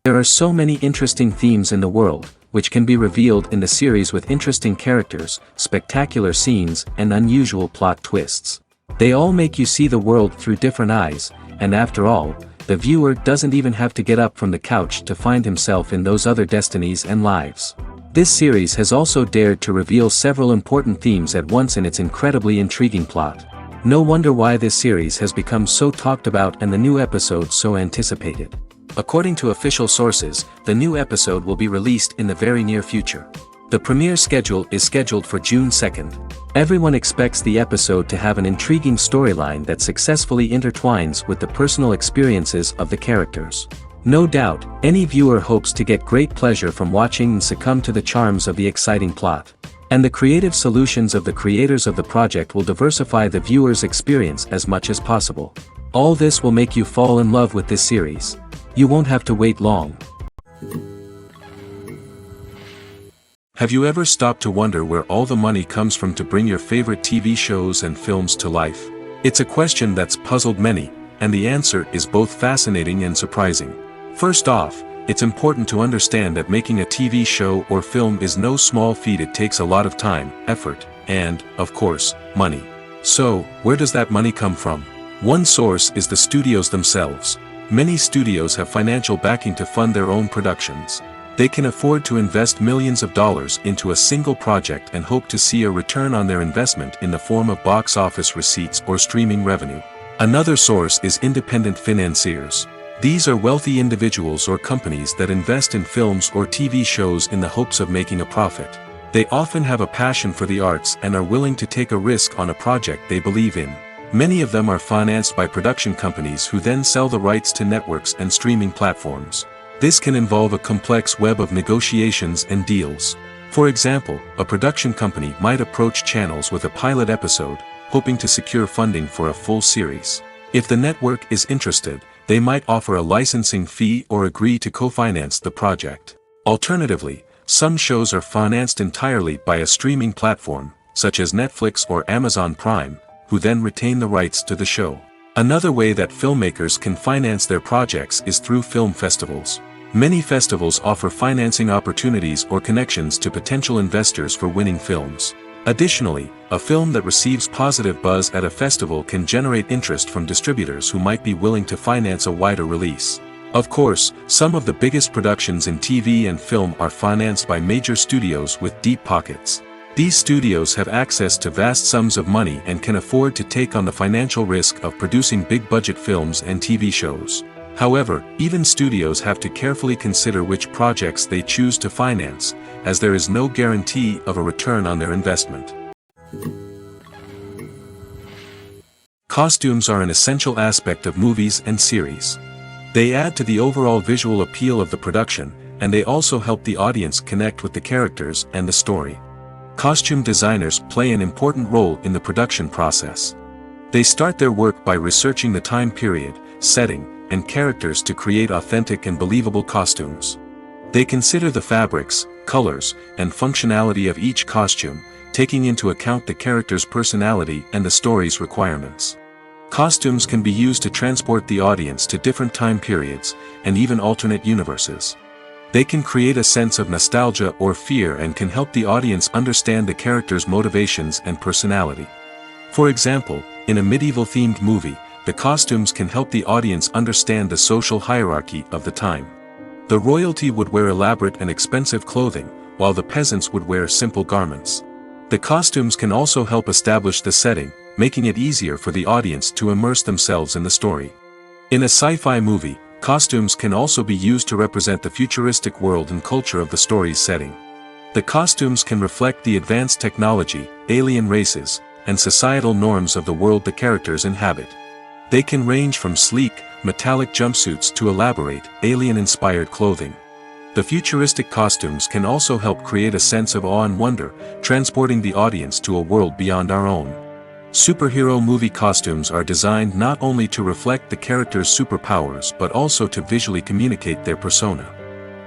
There are so many interesting themes in the world, which can be revealed in the series with interesting characters, spectacular scenes, and unusual plot twists. They all make you see the world through different eyes, and after all, the viewer doesn't even have to get up from the couch to find himself in those other destinies and lives. This series has also dared to reveal several important themes at once in its incredibly intriguing plot. No wonder why this series has become so talked about and the new episode so anticipated. According to official sources, the new episode will be released in the very near future. The premiere schedule is scheduled for June 2nd. Everyone expects the episode to have an intriguing storyline that successfully intertwines with the personal experiences of the characters. No doubt, any viewer hopes to get great pleasure from watching and succumb to the charms of the exciting plot. And the creative solutions of the creators of the project will diversify the viewer's experience as much as possible. All this will make you fall in love with this series. You won't have to wait long. Have you ever stopped to wonder where all the money comes from to bring your favorite TV shows and films to life? It's a question that's puzzled many, and the answer is both fascinating and surprising. First off, it's important to understand that making a TV show or film is no small feat. It takes a lot of time, effort, and, of course, money. So, where does that money come from? One source is the studios themselves. Many studios have financial backing to fund their own productions. They can afford to invest millions of dollars into a single project and hope to see a return on their investment in the form of box office receipts or streaming revenue. Another source is independent financiers. These are wealthy individuals or companies that invest in films or TV shows in the hopes of making a profit. They often have a passion for the arts and are willing to take a risk on a project they believe in. Many of them are financed by production companies who then sell the rights to networks and streaming platforms. This can involve a complex web of negotiations and deals. For example, a production company might approach channels with a pilot episode, hoping to secure funding for a full series. If the network is interested, they might offer a licensing fee or agree to co-finance the project. Alternatively, some shows are financed entirely by a streaming platform, such as Netflix or Amazon Prime, who then retain the rights to the show. Another way that filmmakers can finance their projects is through film festivals. Many festivals offer financing opportunities or connections to potential investors for winning films. Additionally, a film that receives positive buzz at a festival can generate interest from distributors who might be willing to finance a wider release. Of course, some of the biggest productions in TV and film are financed by major studios with deep pockets. These studios have access to vast sums of money and can afford to take on the financial risk of producing big-budget films and TV shows. However, even studios have to carefully consider which projects they choose to finance, as there is no guarantee of a return on their investment. Costumes are an essential aspect of movies and series. They add to the overall visual appeal of the production, and they also help the audience connect with the characters and the story. Costume designers play an important role in the production process. They start their work by researching the time period, setting, and characters to create authentic and believable costumes. They consider the fabrics, colors, and functionality of each costume, taking into account the character's personality and the story's requirements. Costumes can be used to transport the audience to different time periods, and even alternate universes. They can create a sense of nostalgia or fear and can help the audience understand the character's motivations and personality. For example, in a medieval-themed movie, the costumes can help the audience understand the social hierarchy of the time. The royalty would wear elaborate and expensive clothing, while the peasants would wear simple garments. The costumes can also help establish the setting, making it easier for the audience to immerse themselves in the story. In a sci-fi movie, costumes can also be used to represent the futuristic world and culture of the story's setting. The costumes can reflect the advanced technology, alien races, and societal norms of the world the characters inhabit. They can range from sleek, metallic jumpsuits to elaborate, alien-inspired clothing. The futuristic costumes can also help create a sense of awe and wonder, transporting the audience to a world beyond our own. Superhero movie costumes are designed not only to reflect the character's superpowers but also to visually communicate their persona.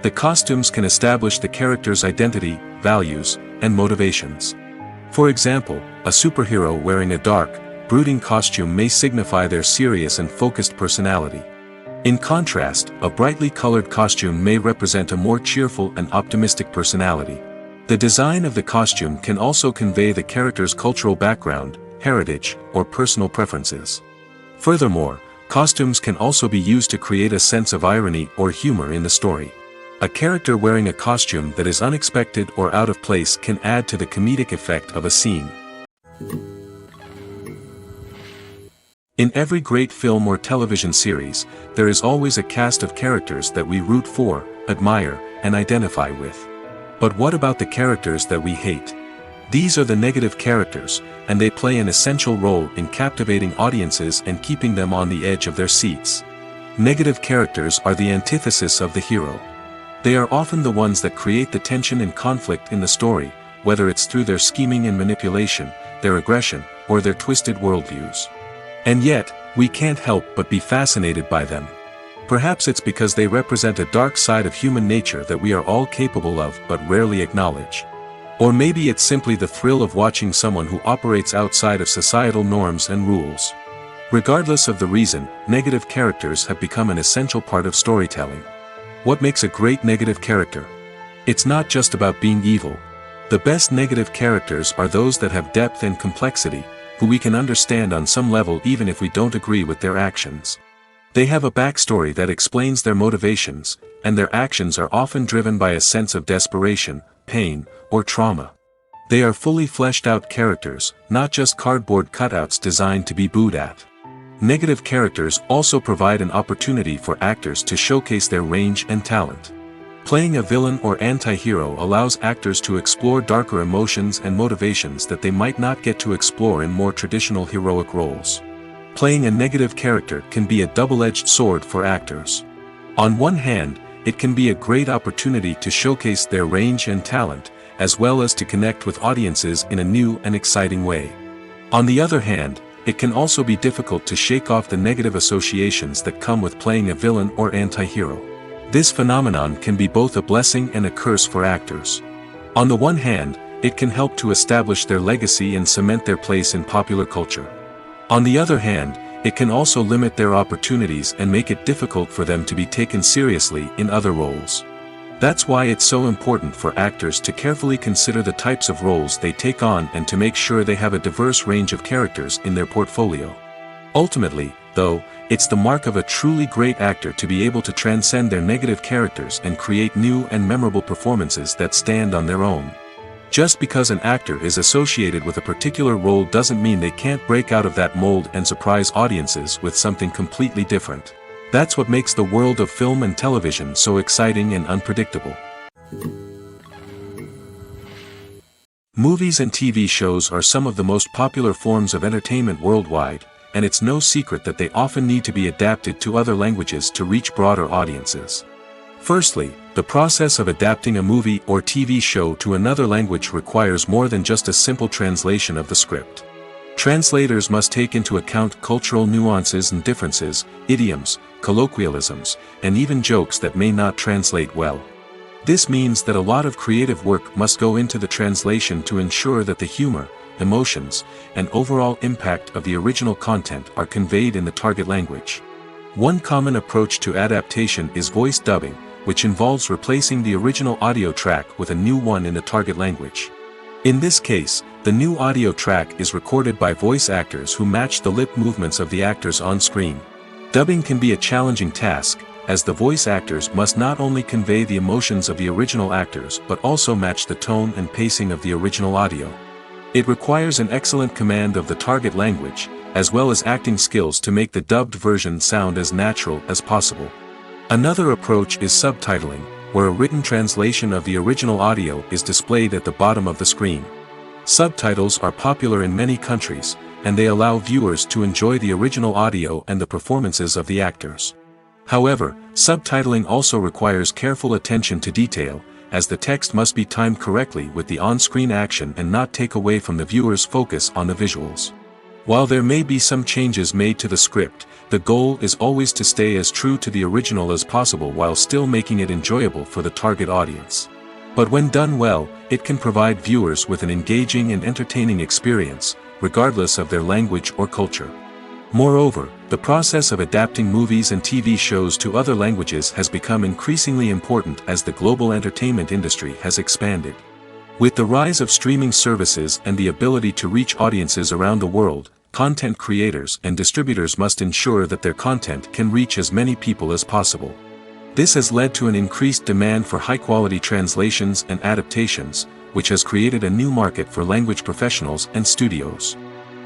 The costumes can establish the character's identity, values, and motivations. For example, a superhero wearing a dark, brooding costume may signify their serious and focused personality. In contrast, a brightly colored costume may represent a more cheerful and optimistic personality. The design of the costume can also convey the character's cultural background, heritage, or personal preferences. Furthermore, costumes can also be used to create a sense of irony or humor in the story. A character wearing a costume that is unexpected or out of place can add to the comedic effect of a scene. In every great film or television series, there is always a cast of characters that we root for, admire, and identify with. But what about the characters that we hate? These are the negative characters, and they play an essential role in captivating audiences and keeping them on the edge of their seats. Negative characters are the antithesis of the hero. They are often the ones that create the tension and conflict in the story, whether it's through their scheming and manipulation, their aggression, or their twisted worldviews. And yet, we can't help but be fascinated by them. Perhaps it's because they represent a dark side of human nature that we are all capable of but rarely acknowledge. Or maybe it's simply the thrill of watching someone who operates outside of societal norms and rules. Regardless of the reason, negative characters have become an essential part of storytelling. What makes a great negative character? It's not just about being evil. The best negative characters are those that have depth and complexity, who we can understand on some level even if we don't agree with their actions. They have a backstory that explains their motivations, and their actions are often driven by a sense of desperation, pain, or trauma. They are fully fleshed out characters, not just cardboard cutouts designed to be booed at. Negative characters also provide an opportunity for actors to showcase their range and talent. Playing a villain or anti-hero allows actors to explore darker emotions and motivations that they might not get to explore in more traditional heroic roles. Playing a negative character can be a double-edged sword for actors. On one hand, it can be a great opportunity to showcase their range and talent, as well as to connect with audiences in a new and exciting way. On the other hand, it can also be difficult to shake off the negative associations that come with playing a villain or anti-hero. This phenomenon can be both a blessing and a curse for actors. On the one hand, it can help to establish their legacy and cement their place in popular culture. On the other hand, it can also limit their opportunities and make it difficult for them to be taken seriously in other roles. That's why it's so important for actors to carefully consider the types of roles they take on and to make sure they have a diverse range of characters in their portfolio. Ultimately, though, it's the mark of a truly great actor to be able to transcend their negative characters and create new and memorable performances that stand on their own. Just because an actor is associated with a particular role doesn't mean they can't break out of that mold and surprise audiences with something completely different. That's what makes the world of film and television so exciting and unpredictable. Movies and TV shows are some of the most popular forms of entertainment worldwide, and it's no secret that they often need to be adapted to other languages to reach broader audiences. Firstly, the process of adapting a movie or TV show to another language requires more than just a simple translation of the script. Translators must take into account cultural nuances and differences, idioms, colloquialisms, and even jokes that may not translate well. This means that a lot of creative work must go into the translation to ensure that the humor, emotions, and overall impact of the original content are conveyed in the target language. One common approach to adaptation is voice dubbing, which involves replacing the original audio track with a new one in the target language. In this case, the new audio track is recorded by voice actors who match the lip movements of the actors on screen. Dubbing can be a challenging task, as the voice actors must not only convey the emotions of the original actors but also match the tone and pacing of the original audio. It requires an excellent command of the target language, as well as acting skills to make the dubbed version sound as natural as possible. Another approach is subtitling, where a written translation of the original audio is displayed at the bottom of the screen. Subtitles are popular in many countries, and they allow viewers to enjoy the original audio and the performances of the actors. However, subtitling also requires careful attention to detail, as the text must be timed correctly with the on-screen action and not take away from the viewer's focus on the visuals. While there may be some changes made to the script, the goal is always to stay as true to the original as possible while still making it enjoyable for the target audience. But when done well, it can provide viewers with an engaging and entertaining experience, regardless of their language or culture. Moreover, the process of adapting movies and TV shows to other languages has become increasingly important as the global entertainment industry has expanded. With the rise of streaming services and the ability to reach audiences around the world, content creators and distributors must ensure that their content can reach as many people as possible. This has led to an increased demand for high-quality translations and adaptations, which has created a new market for language professionals and studios.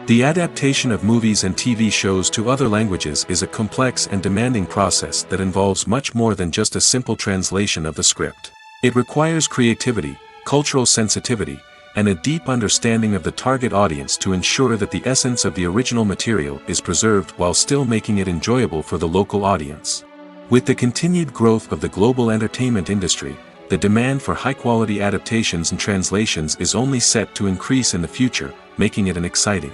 The adaptation of movies and TV shows to other languages is a complex and demanding process that involves much more than just a simple translation of the script. It requires creativity, cultural sensitivity, and a deep understanding of the target audience to ensure that the essence of the original material is preserved while still making it enjoyable for the local audience. With the continued growth of the global entertainment industry, the demand for high-quality adaptations and translations is only set to increase in the future, making it an exciting.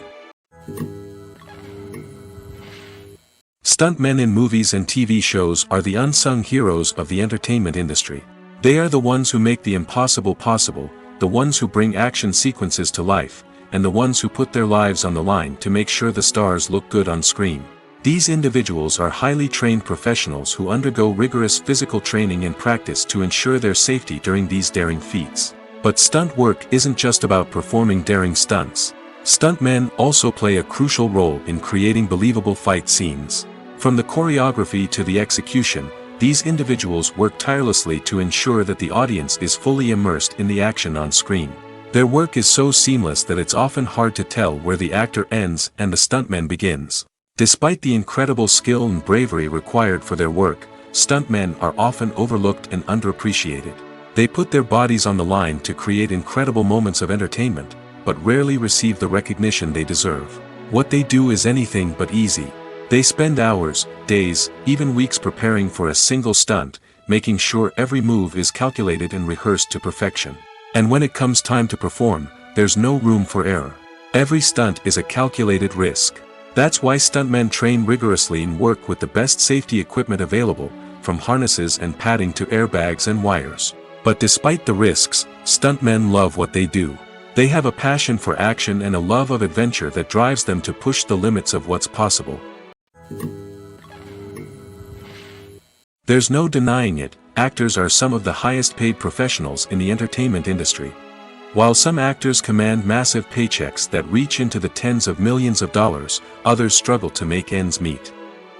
Stuntmen in movies and TV shows are the unsung heroes of the entertainment industry. They are the ones who make the impossible possible, the ones who bring action sequences to life, and the ones who put their lives on the line to make sure the stars look good on screen. These individuals are highly trained professionals who undergo rigorous physical training and practice to ensure their safety during these daring feats. But stunt work isn't just about performing daring stunts. Stuntmen also play a crucial role in creating believable fight scenes. From the choreography to the execution, these individuals work tirelessly to ensure that the audience is fully immersed in the action on screen. Their work is so seamless that it's often hard to tell where the actor ends and the stuntman begins. Despite the incredible skill and bravery required for their work, stuntmen are often overlooked and underappreciated. They put their bodies on the line to create incredible moments of entertainment, but rarely receive the recognition they deserve. What they do is anything but easy. They spend hours, days, even weeks preparing for a single stunt, making sure every move is calculated and rehearsed to perfection. And when it comes time to perform, there's no room for error. Every stunt is a calculated risk. That's why stuntmen train rigorously and work with the best safety equipment available, from harnesses and padding to airbags and wires. But despite the risks, stuntmen love what they do. They have a passion for action and a love of adventure that drives them to push the limits of what's possible. There's no denying it, actors are some of the highest paid professionals in the entertainment industry. While some actors command massive paychecks that reach into the tens of millions of dollars, others struggle to make ends meet.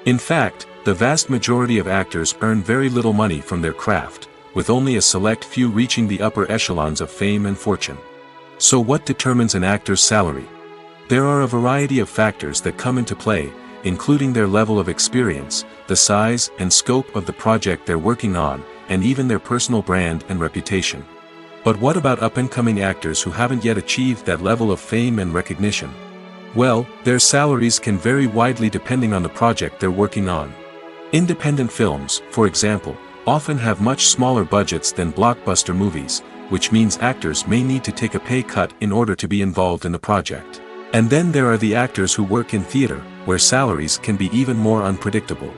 In fact, the vast majority of actors earn very little money from their craft, with only a select few reaching the upper echelons of fame and fortune. So what determines an actor's salary? There are a variety of factors that come into play, including their level of experience, the size and scope of the project they're working on, and even their personal brand and reputation. But what about up-and-coming actors who haven't yet achieved that level of fame and recognition? Well, their salaries can vary widely depending on the project they're working on. Independent films, for example, often have much smaller budgets than blockbuster movies, which means actors may need to take a pay cut in order to be involved in the project. And then there are the actors who work in theater, where salaries can be even more unpredictable.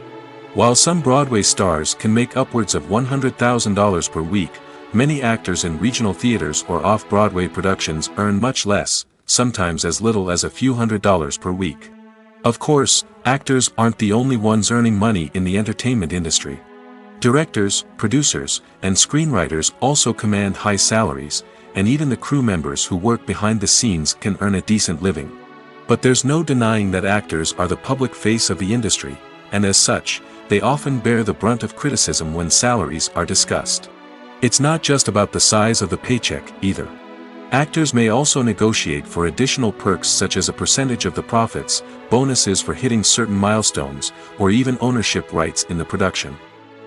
While some Broadway stars can make upwards of $100,000 per week, many actors in regional theaters or off-Broadway productions earn much less, sometimes as little as a few $100s per week. Of course, actors aren't the only ones earning money in the entertainment industry. Directors, producers, and screenwriters also command high salaries, and even the crew members who work behind the scenes can earn a decent living. But there's no denying that actors are the public face of the industry, and as such, they often bear the brunt of criticism when salaries are discussed. It's not just about the size of the paycheck, either. Actors may also negotiate for additional perks such as a percentage of the profits, bonuses for hitting certain milestones, or even ownership rights in the production.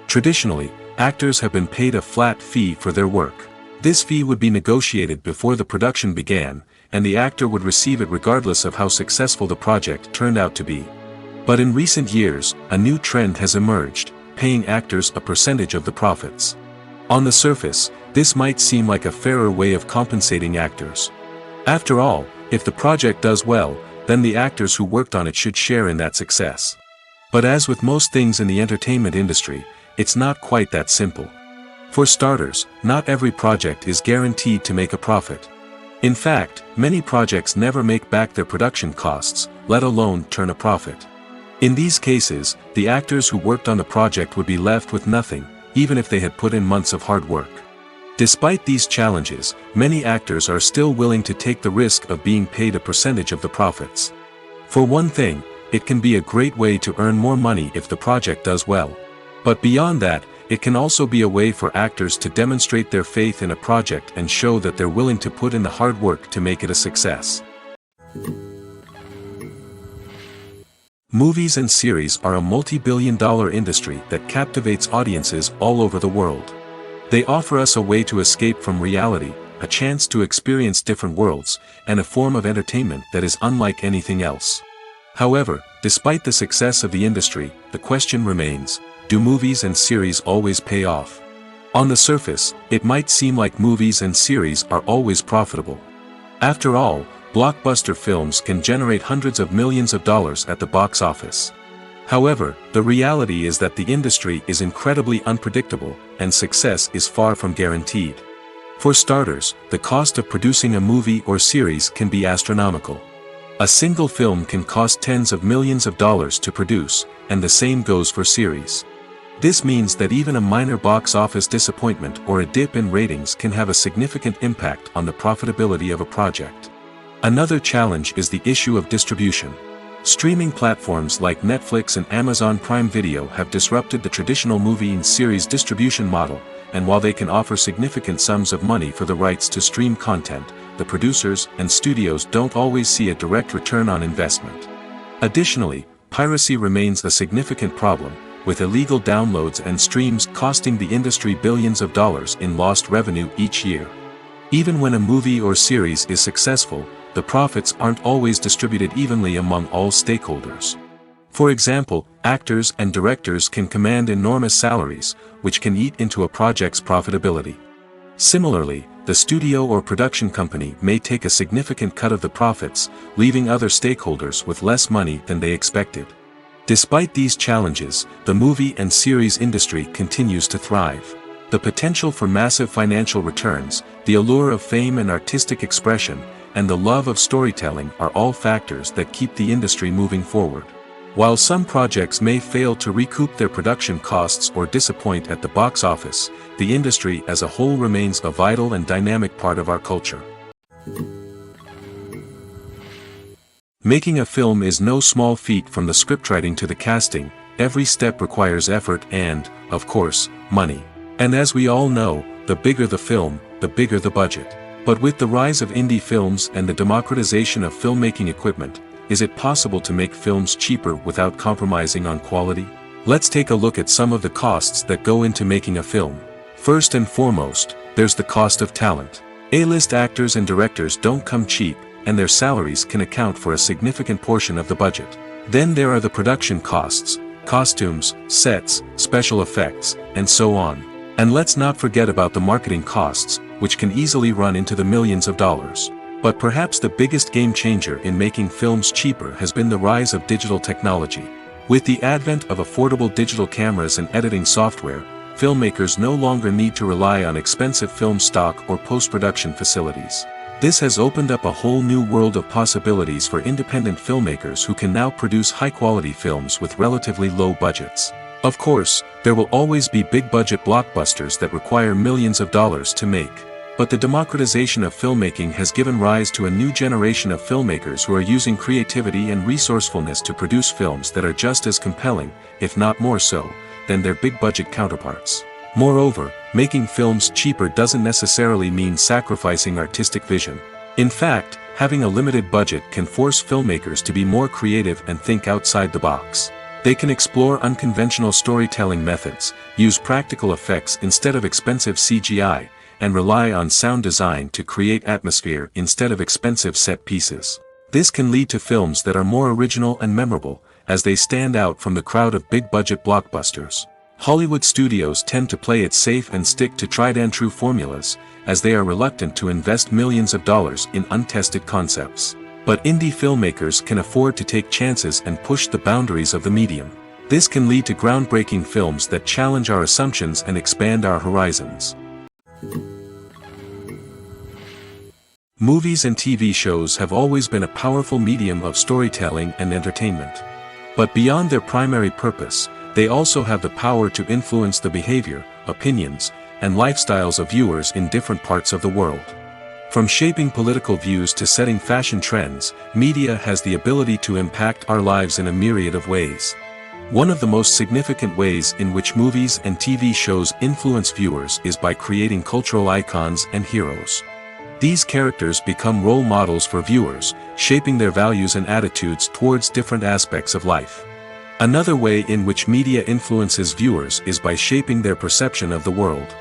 Traditionally, actors have been paid a flat fee for their work. This fee would be negotiated before the production began, and the actor would receive it regardless of how successful the project turned out to be. But in recent years, a new trend has emerged, paying actors a percentage of the profits. On the surface, this might seem like a fairer way of compensating actors. After all, if the project does well, then the actors who worked on it should share in that success. But as with most things in the entertainment industry, it's not quite that simple. For starters, not every project is guaranteed to make a profit. In fact, many projects never make back their production costs, let alone turn a profit. In these cases, the actors who worked on the project would be left with nothing, even if they had put in months of hard work. Despite these challenges, many actors are still willing to take the risk of being paid a percentage of the profits. For one thing, it can be a great way to earn more money if the project does well. But beyond that, it can also be a way for actors to demonstrate their faith in a project and show that they're willing to put in the hard work to make it a success. Movies and series are a multi-billion-dollar industry that captivates audiences all over the world. They offer us a way to escape from reality, a chance to experience different worlds, and a form of entertainment that is unlike anything else. However, despite the success of the industry, the question remains, do movies and series always pay off? On the surface, it might seem like movies and series are always profitable. After all, blockbuster films can generate hundreds of millions of dollars at the box office. However, the reality is that the industry is incredibly unpredictable, and success is far from guaranteed. For starters, the cost of producing a movie or series can be astronomical. A single film can cost tens of millions of dollars to produce, and the same goes for series. This means that even a minor box office disappointment or a dip in ratings can have a significant impact on the profitability of a project. Another challenge is the issue of distribution. Streaming platforms like Netflix and Amazon Prime Video have disrupted the traditional movie and series distribution model, and while they can offer significant sums of money for the rights to stream content, the producers and studios don't always see a direct return on investment. Additionally, piracy remains a significant problem, with illegal downloads and streams costing the industry billions of dollars in lost revenue each year. Even when a movie or series is successful, the profits aren't always distributed evenly among all stakeholders. For example, actors and directors can command enormous salaries, which can eat into a project's profitability. Similarly, the studio or production company may take a significant cut of the profits, leaving other stakeholders with less money than they expected. Despite these challenges, the movie and series industry continues to thrive. The potential for massive financial returns, the allure of fame and artistic expression, and the love of storytelling are all factors that keep the industry moving forward. While some projects may fail to recoup their production costs or disappoint at the box office, the industry as a whole remains a vital and dynamic part of our culture. Making a film is no small feat. From the scriptwriting to the casting, every step requires effort and, of course, money. And as we all know, the bigger the film, the bigger the budget. But with the rise of indie films and the democratization of filmmaking equipment, is it possible to make films cheaper without compromising on quality? Let's take a look at some of the costs that go into making a film. First and foremost, there's the cost of talent. A-list actors and directors don't come cheap, and their salaries can account for a significant portion of the budget. Then there are the production costs, costumes, sets, special effects, and so on. And let's not forget about the marketing costs, which can easily run into the millions of dollars. But perhaps the biggest game changer in making films cheaper has been the rise of digital technology. With the advent of affordable digital cameras and editing software, filmmakers no longer need to rely on expensive film stock or post-production facilities. This has opened up a whole new world of possibilities for independent filmmakers who can now produce high-quality films with relatively low budgets. Of course, there will always be big-budget blockbusters that require millions of dollars to make. But the democratization of filmmaking has given rise to a new generation of filmmakers who are using creativity and resourcefulness to produce films that are just as compelling, if not more so, than their big-budget counterparts. Moreover, making films cheaper doesn't necessarily mean sacrificing artistic vision. In fact, having a limited budget can force filmmakers to be more creative and think outside the box. They can explore unconventional storytelling methods, use practical effects instead of expensive CGI, and rely on sound design to create atmosphere instead of expensive set pieces. This can lead to films that are more original and memorable, as they stand out from the crowd of big-budget blockbusters. Hollywood studios tend to play it safe and stick to tried-and-true formulas, as they are reluctant to invest millions of dollars in untested concepts. But indie filmmakers can afford to take chances and push the boundaries of the medium. This can lead to groundbreaking films that challenge our assumptions and expand our horizons. Movies and TV shows have always been a powerful medium of storytelling and entertainment. But beyond their primary purpose, they also have the power to influence the behavior, opinions, and lifestyles of viewers in different parts of the world. From shaping political views to setting fashion trends, media has the ability to impact our lives in a myriad of ways. One of the most significant ways in which movies and TV shows influence viewers is by creating cultural icons and heroes. These characters become role models for viewers, shaping their values and attitudes towards different aspects of life. Another way in which media influences viewers is by shaping their perception of the world.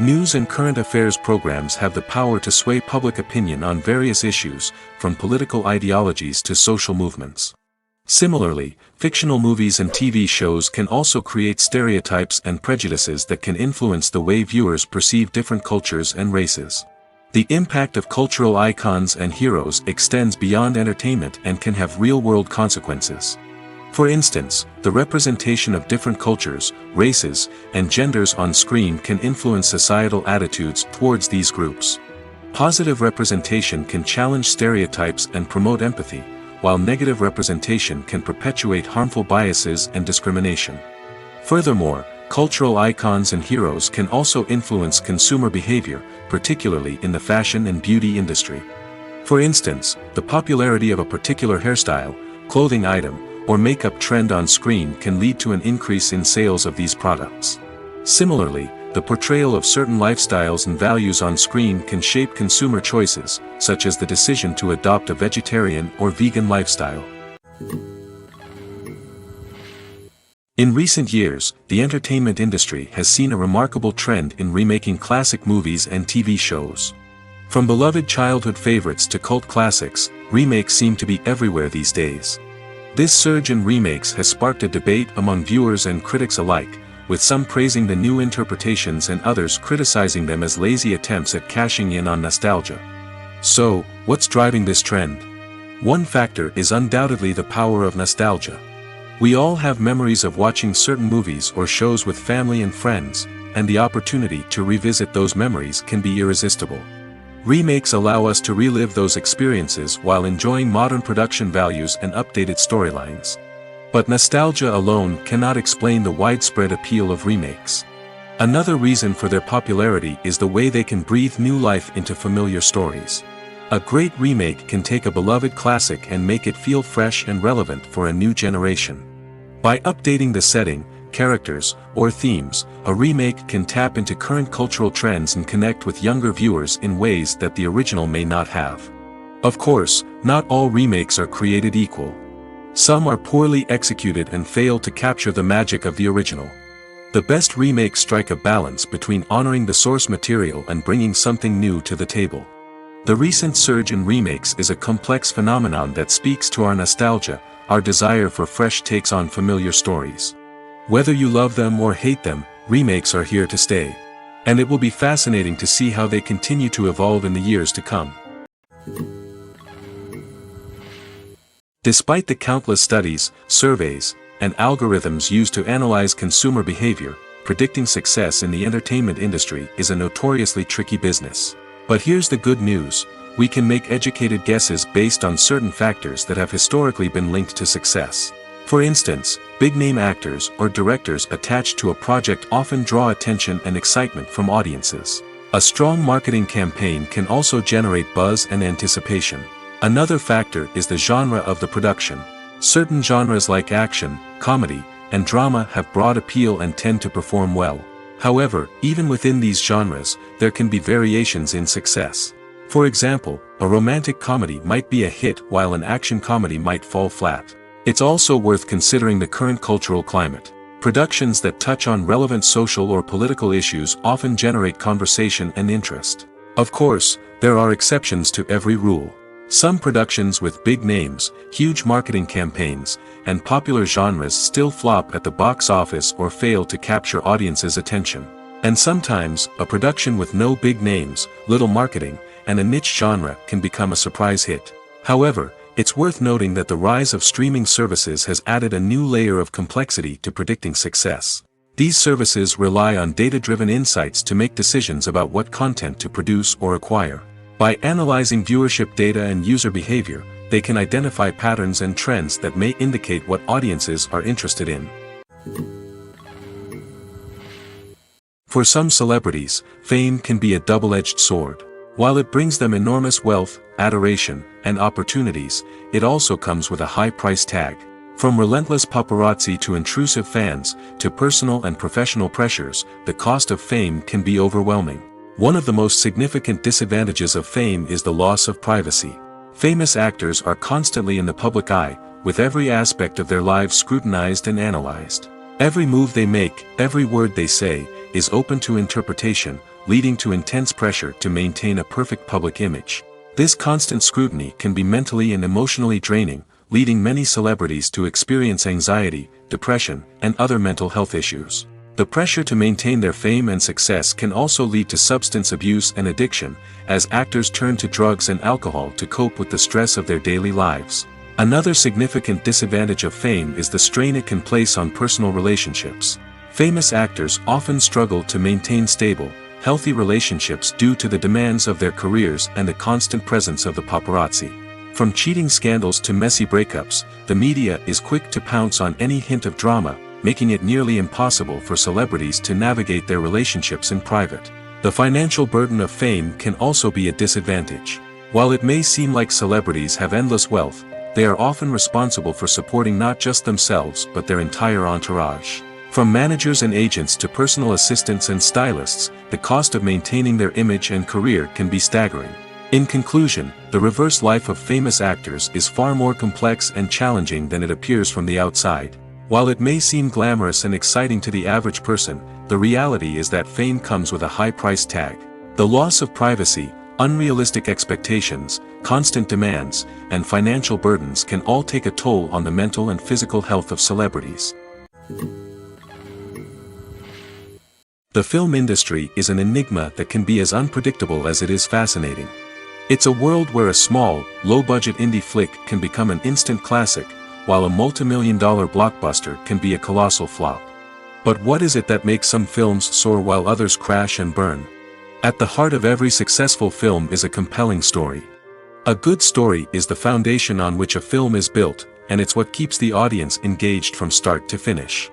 News and current affairs programs have the power to sway public opinion on various issues, from political ideologies to social movements. Similarly, fictional movies and TV shows can also create stereotypes and prejudices that can influence the way viewers perceive different cultures and races. The impact of cultural icons and heroes extends beyond entertainment and can have real-world consequences. For instance, the representation of different cultures, races, and genders on screen can influence societal attitudes towards these groups. Positive representation can challenge stereotypes and promote empathy, while negative representation can perpetuate harmful biases and discrimination. Furthermore, cultural icons and heroes can also influence consumer behavior, particularly in the fashion and beauty industry. For instance, the popularity of a particular hairstyle, clothing item, or makeup trend on screen can lead to an increase in sales of these products. Similarly, the portrayal of certain lifestyles and values on screen can shape consumer choices, such as the decision to adopt a vegetarian or vegan lifestyle. In recent years, the entertainment industry has seen a remarkable trend in remaking classic movies and TV shows. From beloved childhood favorites to cult classics, remakes seem to be everywhere these days. This surge in remakes has sparked a debate among viewers and critics alike, with some praising the new interpretations and others criticizing them as lazy attempts at cashing in on nostalgia. So, what's driving this trend? One factor is undoubtedly the power of nostalgia. We all have memories of watching certain movies or shows with family and friends, and the opportunity to revisit those memories can be irresistible. Remakes allow us to relive those experiences while enjoying modern production values and updated storylines. But nostalgia alone cannot explain the widespread appeal of remakes. Another reason for their popularity is the way they can breathe new life into familiar stories. A great remake can take a beloved classic and make it feel fresh and relevant for a new generation. By updating the setting, characters, or themes, a remake can tap into current cultural trends and connect with younger viewers in ways that the original may not have. Of course, not all remakes are created equal. Some are poorly executed and fail to capture the magic of the original. The best remakes strike a balance between honoring the source material and bringing something new to the table. The recent surge in remakes is a complex phenomenon that speaks to our nostalgia, our desire for fresh takes on familiar stories. Whether you love them or hate them, remakes are here to stay. And it will be fascinating to see how they continue to evolve in the years to come. Despite the countless studies, surveys, and algorithms used to analyze consumer behavior, predicting success in the entertainment industry is a notoriously tricky business. But here's the good news: we can make educated guesses based on certain factors that have historically been linked to success. For instance, big-name actors or directors attached to a project often draw attention and excitement from audiences. A strong marketing campaign can also generate buzz and anticipation. Another factor is the genre of the production. Certain genres like action, comedy, and drama have broad appeal and tend to perform well. However, even within these genres, there can be variations in success. For example, a romantic comedy might be a hit while an action comedy might fall flat. It's also worth considering the current cultural climate. Productions that touch on relevant social or political issues often generate conversation and interest. Of course, there are exceptions to every rule. Some productions with big names, huge marketing campaigns, and popular genres still flop at the box office or fail to capture audiences' attention. And sometimes, a production with no big names, little marketing, and a niche genre can become a surprise hit. However, it's worth noting that the rise of streaming services has added a new layer of complexity to predicting success. These services rely on data-driven insights to make decisions about what content to produce or acquire. By analyzing viewership data and user behavior, they can identify patterns and trends that may indicate what audiences are interested in. For some celebrities, fame can be a double-edged sword. While it brings them enormous wealth, adoration, and opportunities, it also comes with a high price tag. From relentless paparazzi to intrusive fans, to personal and professional pressures, the cost of fame can be overwhelming. One of the most significant disadvantages of fame is the loss of privacy. Famous actors are constantly in the public eye, with every aspect of their lives scrutinized and analyzed. Every move they make, every word they say, is open to interpretation, leading to intense pressure to maintain a perfect public image. This constant scrutiny can be mentally and emotionally draining, leading many celebrities to experience anxiety, depression, and other mental health issues. The pressure to maintain their fame and success can also lead to substance abuse and addiction, as actors turn to drugs and alcohol to cope with the stress of their daily lives. Another significant disadvantage of fame is the strain it can place on personal relationships. Famous actors often struggle to maintain stable, healthy relationships due to the demands of their careers and the constant presence of the paparazzi. From cheating scandals to messy breakups, the media is quick to pounce on any hint of drama, making it nearly impossible for celebrities to navigate their relationships in private. The financial burden of fame can also be a disadvantage. While it may seem like celebrities have endless wealth, they are often responsible for supporting not just themselves but their entire entourage. From managers and agents to personal assistants and stylists, the cost of maintaining their image and career can be staggering. In conclusion, the reverse life of famous actors is far more complex and challenging than it appears from the outside. While it may seem glamorous and exciting to the average person, the reality is that fame comes with a high price tag. The loss of privacy, unrealistic expectations, constant demands, and financial burdens can all take a toll on the mental and physical health of celebrities. The film industry is an enigma that can be as unpredictable as it is fascinating. It's a world where a small, low-budget indie flick can become an instant classic, while a multi-million-dollar blockbuster can be a colossal flop. But what is it that makes some films soar while others crash and burn? At the heart of every successful film is a compelling story. A good story is the foundation on which a film is built, and it's what keeps the audience engaged from start to finish.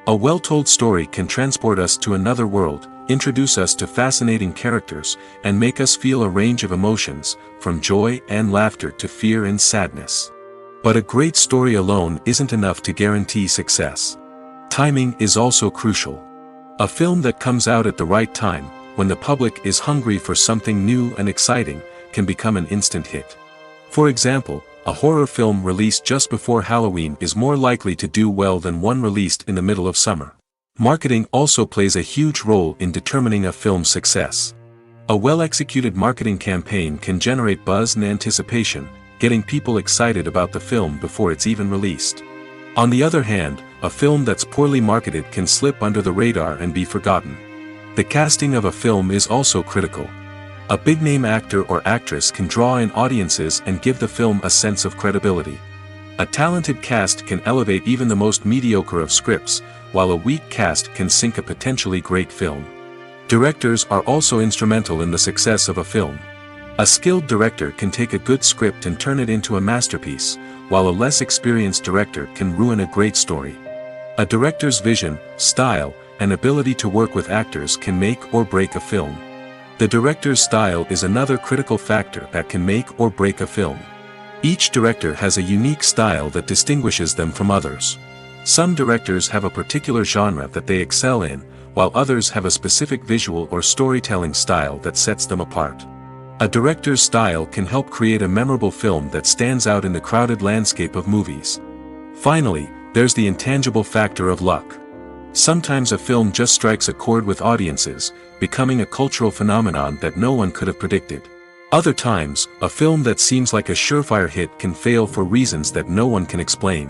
A well-told story can transport us to another world, introduce us to fascinating characters, and make us feel a range of emotions, from joy and laughter to fear and sadness. But a great story alone isn't enough to guarantee success. Timing is also crucial. A film that comes out at the right time, when the public is hungry for something new and exciting, can become an instant hit. For example, a horror film released just before Halloween is more likely to do well than one released in the middle of summer. Marketing also plays a huge role in determining a film's success. A well-executed marketing campaign can generate buzz and anticipation, getting people excited about the film before it's even released. On the other hand, a film that's poorly marketed can slip under the radar and be forgotten. The casting of a film is also critical. A big-name actor or actress can draw in audiences and give the film a sense of credibility. A talented cast can elevate even the most mediocre of scripts, while a weak cast can sink a potentially great film. Directors are also instrumental in the success of a film. A skilled director can take a good script and turn it into a masterpiece, while a less experienced director can ruin a great story. A director's vision, style, and ability to work with actors can make or break a film. The director's style is another critical factor that can make or break a film. Each director has a unique style that distinguishes them from others. Some directors have a particular genre that they excel in, while others have a specific visual or storytelling style that sets them apart. A director's style can help create a memorable film that stands out in the crowded landscape of movies. Finally, there's the intangible factor of luck. Sometimes a film just strikes a chord with audiences, becoming a cultural phenomenon that no one could have predicted. Other times, a film that seems like a surefire hit can fail for reasons that no one can explain.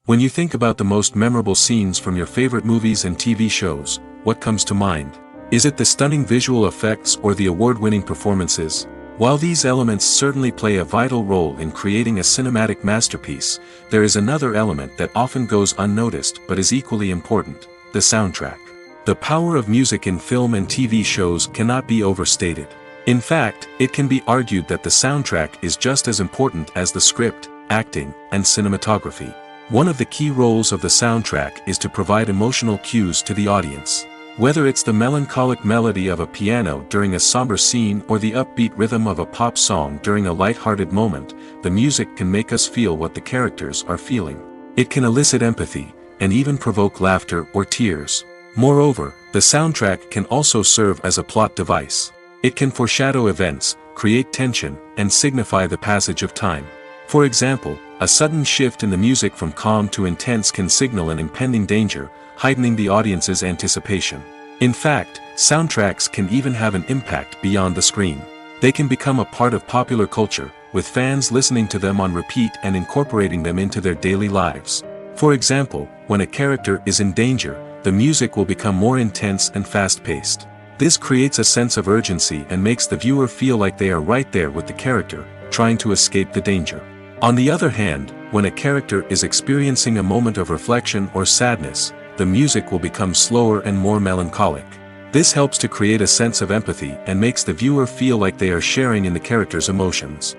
When you think about the most memorable scenes from your favorite movies and TV shows, what comes to mind? Is it the stunning visual effects or the award-winning performances? While these elements certainly play a vital role in creating a cinematic masterpiece, there is another element that often goes unnoticed but is equally important: the soundtrack. The power of music in film and TV shows cannot be overstated. In fact, it can be argued that the soundtrack is just as important as the script, acting, and cinematography. One of the key roles of the soundtrack is to provide emotional cues to the audience. Whether it's the melancholic melody of a piano during a somber scene or the upbeat rhythm of a pop song during a light-hearted moment, the music can make us feel what the characters are feeling. It can elicit empathy, and even provoke laughter or tears. Moreover, the soundtrack can also serve as a plot device. It can foreshadow events, create tension, and signify the passage of time. For example, a sudden shift in the music from calm to intense can signal an impending danger, heightening the audience's anticipation. In fact, soundtracks can even have an impact beyond the screen. They can become a part of popular culture, with fans listening to them on repeat and incorporating them into their daily lives. For example, when a character is in danger, the music will become more intense and fast-paced. This creates a sense of urgency and makes the viewer feel like they are right there with the character, trying to escape the danger. On the other hand, when a character is experiencing a moment of reflection or sadness, the music will become slower and more melancholic. This helps to create a sense of empathy and makes the viewer feel like they are sharing in the character's emotions.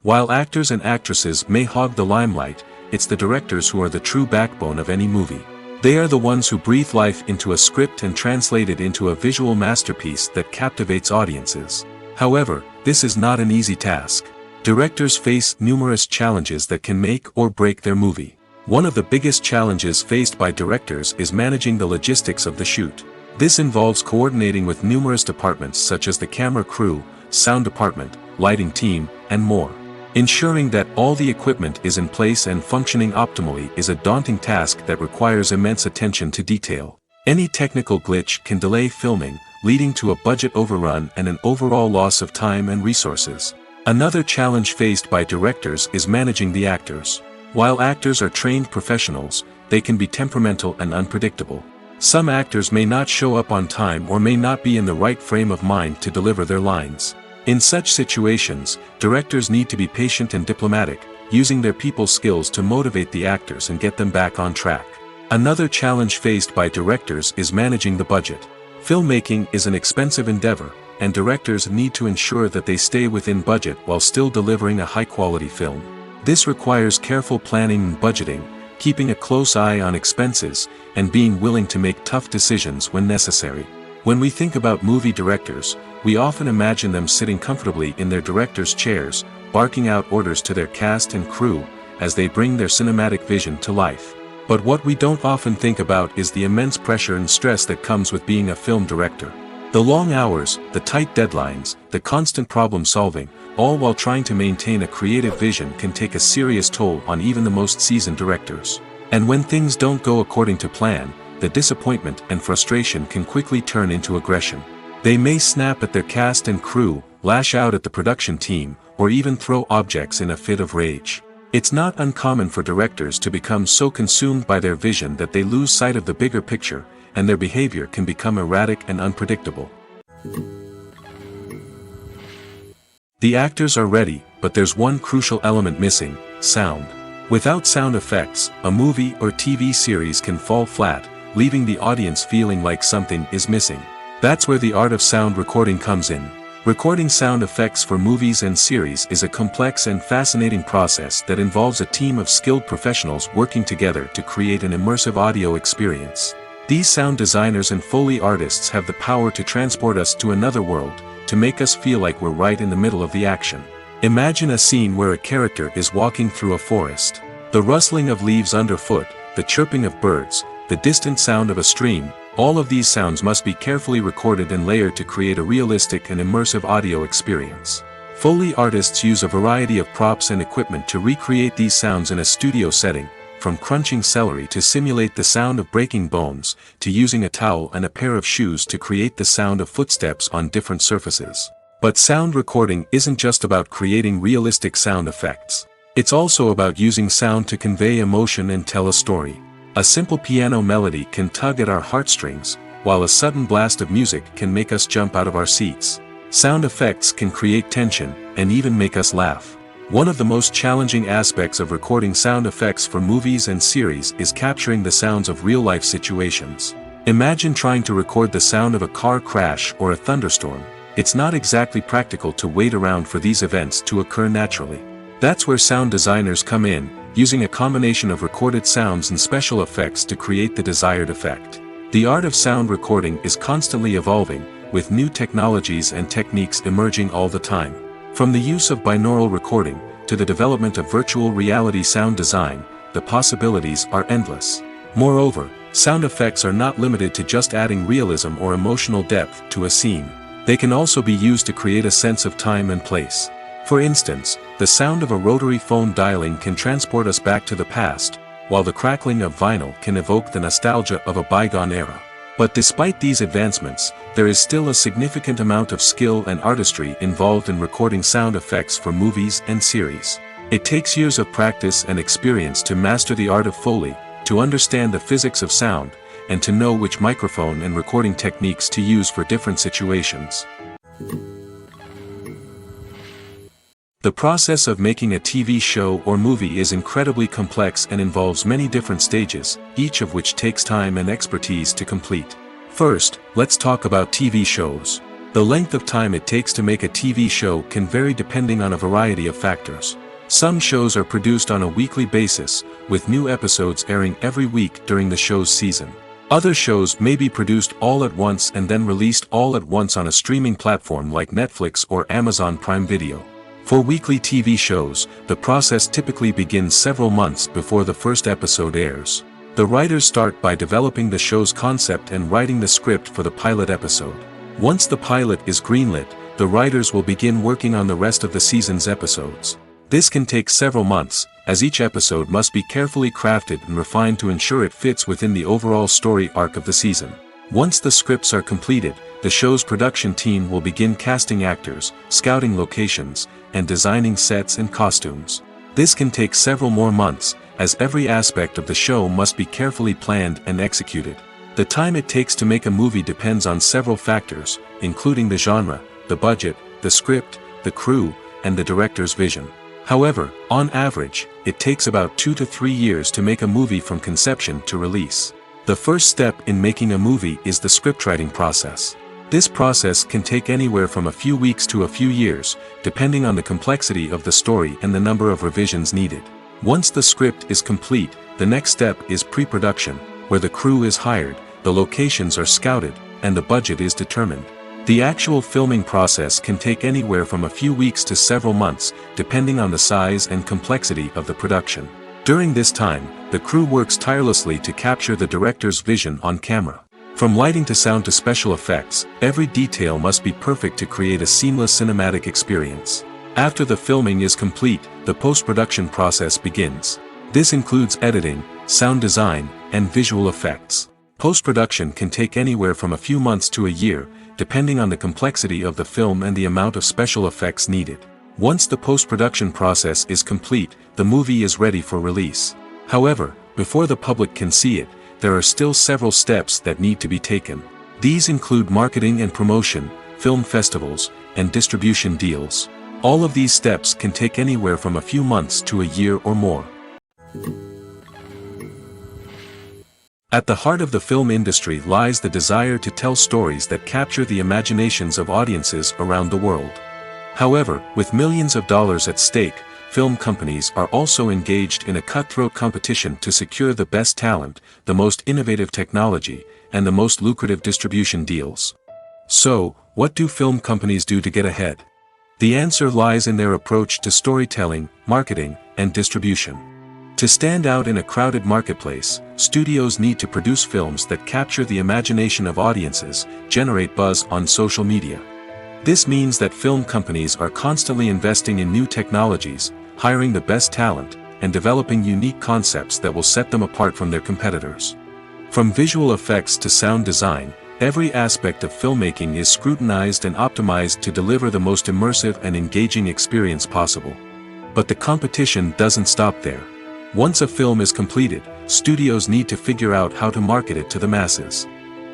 While actors and actresses may hog the limelight, it's the directors who are the true backbone of any movie. They are the ones who breathe life into a script and translate it into a visual masterpiece that captivates audiences. However, this is not an easy task. Directors face numerous challenges that can make or break their movie. One of the biggest challenges faced by directors is managing the logistics of the shoot. This involves coordinating with numerous departments such as the camera crew, sound department, lighting team, and more. Ensuring that all the equipment is in place and functioning optimally is a daunting task that requires immense attention to detail. Any technical glitch can delay filming, leading to a budget overrun and an overall loss of time and resources. Another challenge faced by directors is managing the actors. While actors are trained professionals, they can be temperamental and unpredictable. Some actors may not show up on time or may not be in the right frame of mind to deliver their lines. In such situations, directors need to be patient and diplomatic, using their people skills to motivate the actors and get them back on track. Another challenge faced by directors is managing the budget. Filmmaking is an expensive endeavor, and directors need to ensure that they stay within budget while still delivering a high-quality film. This requires careful planning and budgeting, keeping a close eye on expenses, and being willing to make tough decisions when necessary. When we think about movie directors, we often imagine them sitting comfortably in their director's chairs, barking out orders to their cast and crew, as they bring their cinematic vision to life. But what we don't often think about is the immense pressure and stress that comes with being a film director. The long hours, the tight deadlines, the constant problem-solving, all while trying to maintain a creative vision can take a serious toll on even the most seasoned directors. And when things don't go according to plan, the disappointment and frustration can quickly turn into aggression. They may snap at their cast and crew, lash out at the production team, or even throw objects in a fit of rage. It's not uncommon for directors to become so consumed by their vision that they lose sight of the bigger picture, and their behavior can become erratic and unpredictable. The actors are ready, but there's one crucial element missing: sound. Without sound effects, a movie or TV series can fall flat, leaving the audience feeling like something is missing. That's where the art of sound recording comes in. Recording sound effects for movies and series is a complex and fascinating process that involves a team of skilled professionals working together to create an immersive audio experience. These sound designers and Foley artists have the power to transport us to another world, to make us feel like we're right in the middle of the action. Imagine a scene where a character is walking through a forest. The rustling of leaves underfoot, the chirping of birds, the distant sound of a stream, all of these sounds must be carefully recorded and layered to create a realistic and immersive audio experience. Foley artists use a variety of props and equipment to recreate these sounds in a studio setting, from crunching celery to simulate the sound of breaking bones, to using a towel and a pair of shoes to create the sound of footsteps on different surfaces. But sound recording isn't just about creating realistic sound effects. It's also about using sound to convey emotion and tell a story. A simple piano melody can tug at our heartstrings, while a sudden blast of music can make us jump out of our seats. Sound effects can create tension, and even make us laugh. One of the most challenging aspects of recording sound effects for movies and series is capturing the sounds of real-life situations. Imagine trying to record the sound of a car crash or a thunderstorm. It's not exactly practical to wait around for these events to occur naturally. That's where sound designers come in, using a combination of recorded sounds and special effects to create the desired effect. The art of sound recording is constantly evolving, with new technologies and techniques emerging all the time. From the use of binaural recording, to the development of virtual reality sound design, the possibilities are endless. Moreover, sound effects are not limited to just adding realism or emotional depth to a scene. They can also be used to create a sense of time and place. For instance, the sound of a rotary phone dialing can transport us back to the past, while the crackling of vinyl can evoke the nostalgia of a bygone era. But despite these advancements, there is still a significant amount of skill and artistry involved in recording sound effects for movies and series. It takes years of practice and experience to master the art of Foley, to understand the physics of sound, and to know which microphone and recording techniques to use for different situations. The process of making a TV show or movie is incredibly complex and involves many different stages, each of which takes time and expertise to complete. First, let's talk about TV shows. The length of time it takes to make a TV show can vary depending on a variety of factors. Some shows are produced on a weekly basis, with new episodes airing every week during the show's season. Other shows may be produced all at once and then released all at once on a streaming platform like Netflix or Amazon Prime Video. For weekly TV shows, the process typically begins several months before the first episode airs. The writers start by developing the show's concept and writing the script for the pilot episode. Once the pilot is greenlit, the writers will begin working on the rest of the season's episodes. This can take several months, as each episode must be carefully crafted and refined to ensure it fits within the overall story arc of the season. Once the scripts are completed, the show's production team will begin casting actors, scouting locations, and designing sets and costumes. This can take several more months, as every aspect of the show must be carefully planned and executed. The time it takes to make a movie depends on several factors, including the genre, the budget, the script, the crew, and the director's vision. However, on average, it takes about 2 to 3 years to make a movie from conception to release. The first step in making a movie is the scriptwriting process. This process can take anywhere from a few weeks to a few years, depending on the complexity of the story and the number of revisions needed. Once the script is complete, the next step is pre-production, where the crew is hired, the locations are scouted, and the budget is determined. The actual filming process can take anywhere from a few weeks to several months, depending on the size and complexity of the production. During this time, the crew works tirelessly to capture the director's vision on camera. From lighting to sound to special effects, every detail must be perfect to create a seamless cinematic experience. After the filming is complete, the post-production process begins. This includes editing, sound design, and visual effects. Post-production can take anywhere from a few months to a year, depending on the complexity of the film and the amount of special effects needed. Once the post-production process is complete, the movie is ready for release. However, before the public can see it, there are still several steps that need to be taken. These include marketing and promotion, film festivals, and distribution deals. All of these steps can take anywhere from a few months to a year or more. At the heart of the film industry lies the desire to tell stories that capture the imaginations of audiences around the world. However, with millions of dollars at stake, film companies are also engaged in a cutthroat competition to secure the best talent, the most innovative technology, and the most lucrative distribution deals. So, what do film companies do to get ahead? The answer lies in their approach to storytelling, marketing, and distribution. To stand out in a crowded marketplace, studios need to produce films that capture the imagination of audiences, generate buzz on social media. This means that film companies are constantly investing in new technologies, hiring the best talent, and developing unique concepts that will set them apart from their competitors. From visual effects to sound design, every aspect of filmmaking is scrutinized and optimized to deliver the most immersive and engaging experience possible. But the competition doesn't stop there. Once a film is completed, studios need to figure out how to market it to the masses.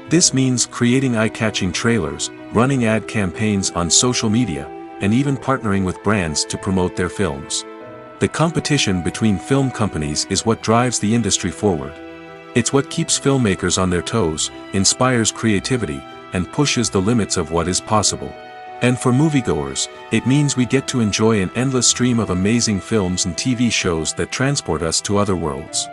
This means creating eye-catching trailers, running ad campaigns on social media, and even partnering with brands to promote their films. The competition between film companies is what drives the industry forward. It's what keeps filmmakers on their toes, inspires creativity, and pushes the limits of what is possible. And for moviegoers, it means we get to enjoy an endless stream of amazing films and TV shows that transport us to other worlds.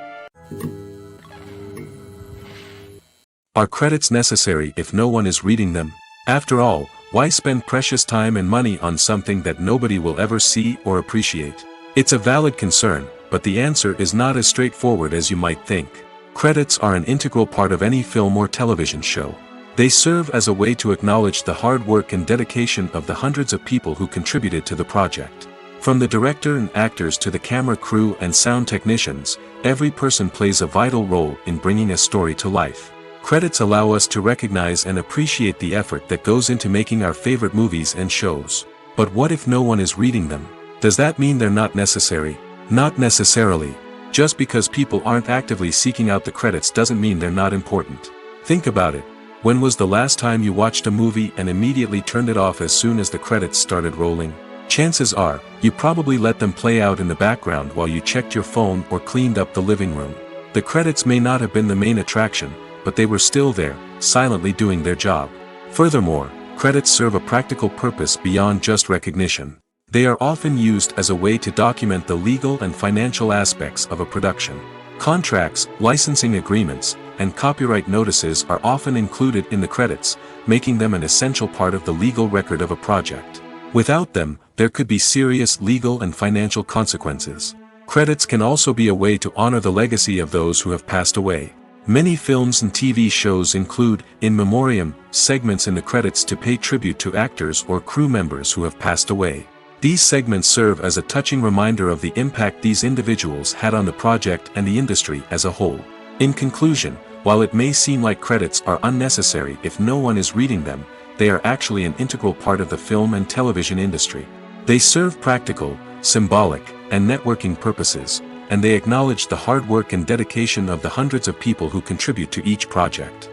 Are credits necessary if no one is reading them? After all, why spend precious time and money on something that nobody will ever see or appreciate? It's a valid concern, but the answer is not as straightforward as you might think. Credits are an integral part of any film or television show. They serve as a way to acknowledge the hard work and dedication of the hundreds of people who contributed to the project. From the director and actors to the camera crew and sound technicians, every person plays a vital role in bringing a story to life. Credits allow us to recognize and appreciate the effort that goes into making our favorite movies and shows. But what if no one is reading them? Does that mean they're not necessary? Not necessarily. Just because people aren't actively seeking out the credits doesn't mean they're not important. Think about it. When was the last time you watched a movie and immediately turned it off as soon as the credits started rolling? Chances are, you probably let them play out in the background while you checked your phone or cleaned up the living room. The credits may not have been the main attraction, but they were still there, silently doing their job. Furthermore, credits serve a practical purpose beyond just recognition. They are often used as a way to document the legal and financial aspects of a production. Contracts, licensing agreements, and copyright notices are often included in the credits, making them an essential part of the legal record of a project. Without them, there could be serious legal and financial consequences. Credits can also be a way to honor the legacy of those who have passed away. Many films and TV shows include, in memoriam, segments in the credits to pay tribute to actors or crew members who have passed away. These segments serve as a touching reminder of the impact these individuals had on the project and the industry as a whole. In conclusion, while it may seem like credits are unnecessary if no one is reading them, they are actually an integral part of the film and television industry. They serve practical, symbolic, and networking purposes, and they acknowledge the hard work and dedication of the hundreds of people who contribute to each project.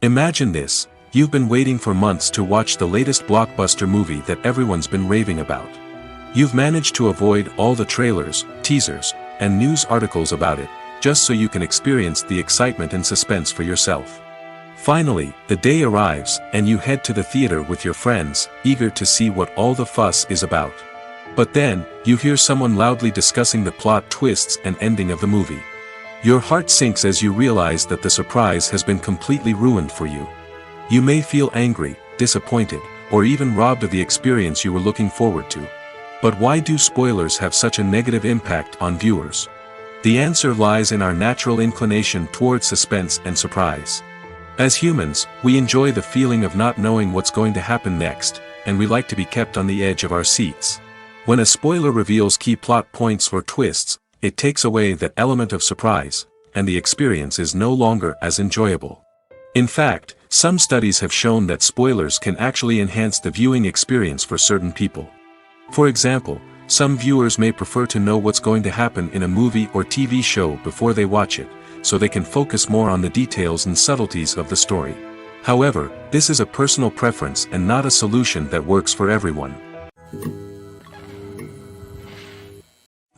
Imagine this. You've been waiting for months to watch the latest blockbuster movie that everyone's been raving about. You've managed to avoid all the trailers, teasers, and news articles about it, just so you can experience the excitement and suspense for yourself. Finally, the day arrives, and you head to the theater with your friends, eager to see what all the fuss is about. But then, you hear someone loudly discussing the plot twists and ending of the movie. Your heart sinks as you realize that the surprise has been completely ruined for you. You may feel angry, disappointed, or even robbed of the experience you were looking forward to. But why do spoilers have such a negative impact on viewers? The answer lies in our natural inclination toward suspense and surprise. As humans, we enjoy the feeling of not knowing what's going to happen next, and we like to be kept on the edge of our seats. When a spoiler reveals key plot points or twists, it takes away that element of surprise, and the experience is no longer as enjoyable. In fact, some studies have shown that spoilers can actually enhance the viewing experience for certain people. For example, some viewers may prefer to know what's going to happen in a movie or TV show before they watch it, so they can focus more on the details and subtleties of the story. However, this is a personal preference and not a solution that works for everyone.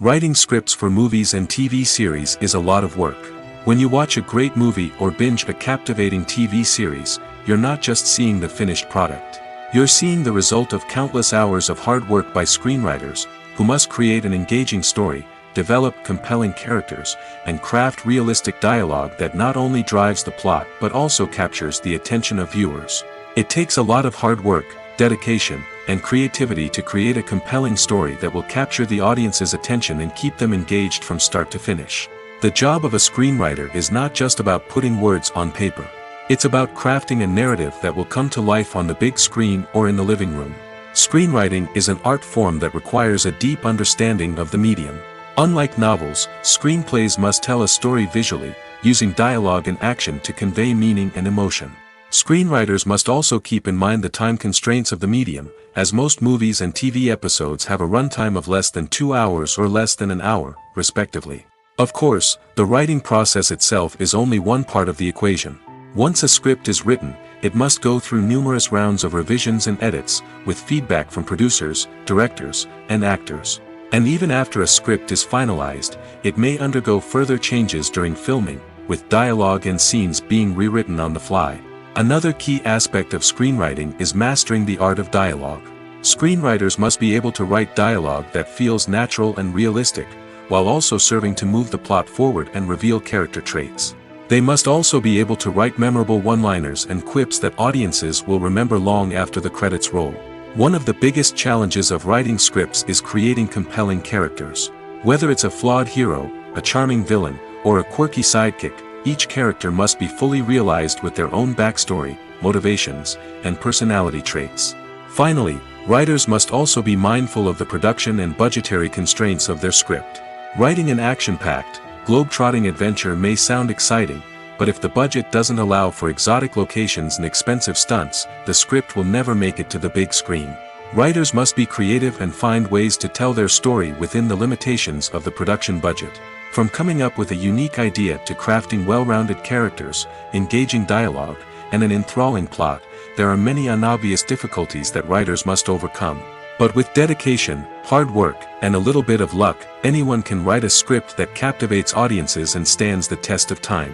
Writing scripts for movies and TV series is a lot of work. When you watch a great movie or binge a captivating TV series, you're not just seeing the finished product. You're seeing the result of countless hours of hard work by screenwriters, who must create an engaging story, develop compelling characters, and craft realistic dialogue that not only drives the plot but also captures the attention of viewers. It takes a lot of hard work, dedication, and creativity to create a compelling story that will capture the audience's attention and keep them engaged from start to finish. The job of a screenwriter is not just about putting words on paper. It's about crafting a narrative that will come to life on the big screen or in the living room. Screenwriting is an art form that requires a deep understanding of the medium. Unlike novels, screenplays must tell a story visually, using dialogue and action to convey meaning and emotion. Screenwriters must also keep in mind the time constraints of the medium, as most movies and TV episodes have a runtime of less than 2 hours or less than an hour, respectively. Of course, the writing process itself is only one part of the equation. Once a script is written, it must go through numerous rounds of revisions and edits, with feedback from producers, directors, and actors. And even after a script is finalized, it may undergo further changes during filming, with dialogue and scenes being rewritten on the fly. Another key aspect of screenwriting is mastering the art of dialogue. Screenwriters must be able to write dialogue that feels natural and realistic, while also serving to move the plot forward and reveal character traits. They must also be able to write memorable one-liners and quips that audiences will remember long after the credits roll. One of the biggest challenges of writing scripts is creating compelling characters. Whether it's a flawed hero, a charming villain, or a quirky sidekick, each character must be fully realized with their own backstory, motivations, and personality traits. Finally, writers must also be mindful of the production and budgetary constraints of their script. Writing an action-packed, globe-trotting adventure may sound exciting, but if the budget doesn't allow for exotic locations and expensive stunts, the script will never make it to the big screen. Writers must be creative and find ways to tell their story within the limitations of the production budget. From coming up with a unique idea to crafting well-rounded characters, engaging dialogue, and an enthralling plot, there are many unobvious difficulties that writers must overcome. But with dedication, hard work, and a little bit of luck, anyone can write a script that captivates audiences and stands the test of time.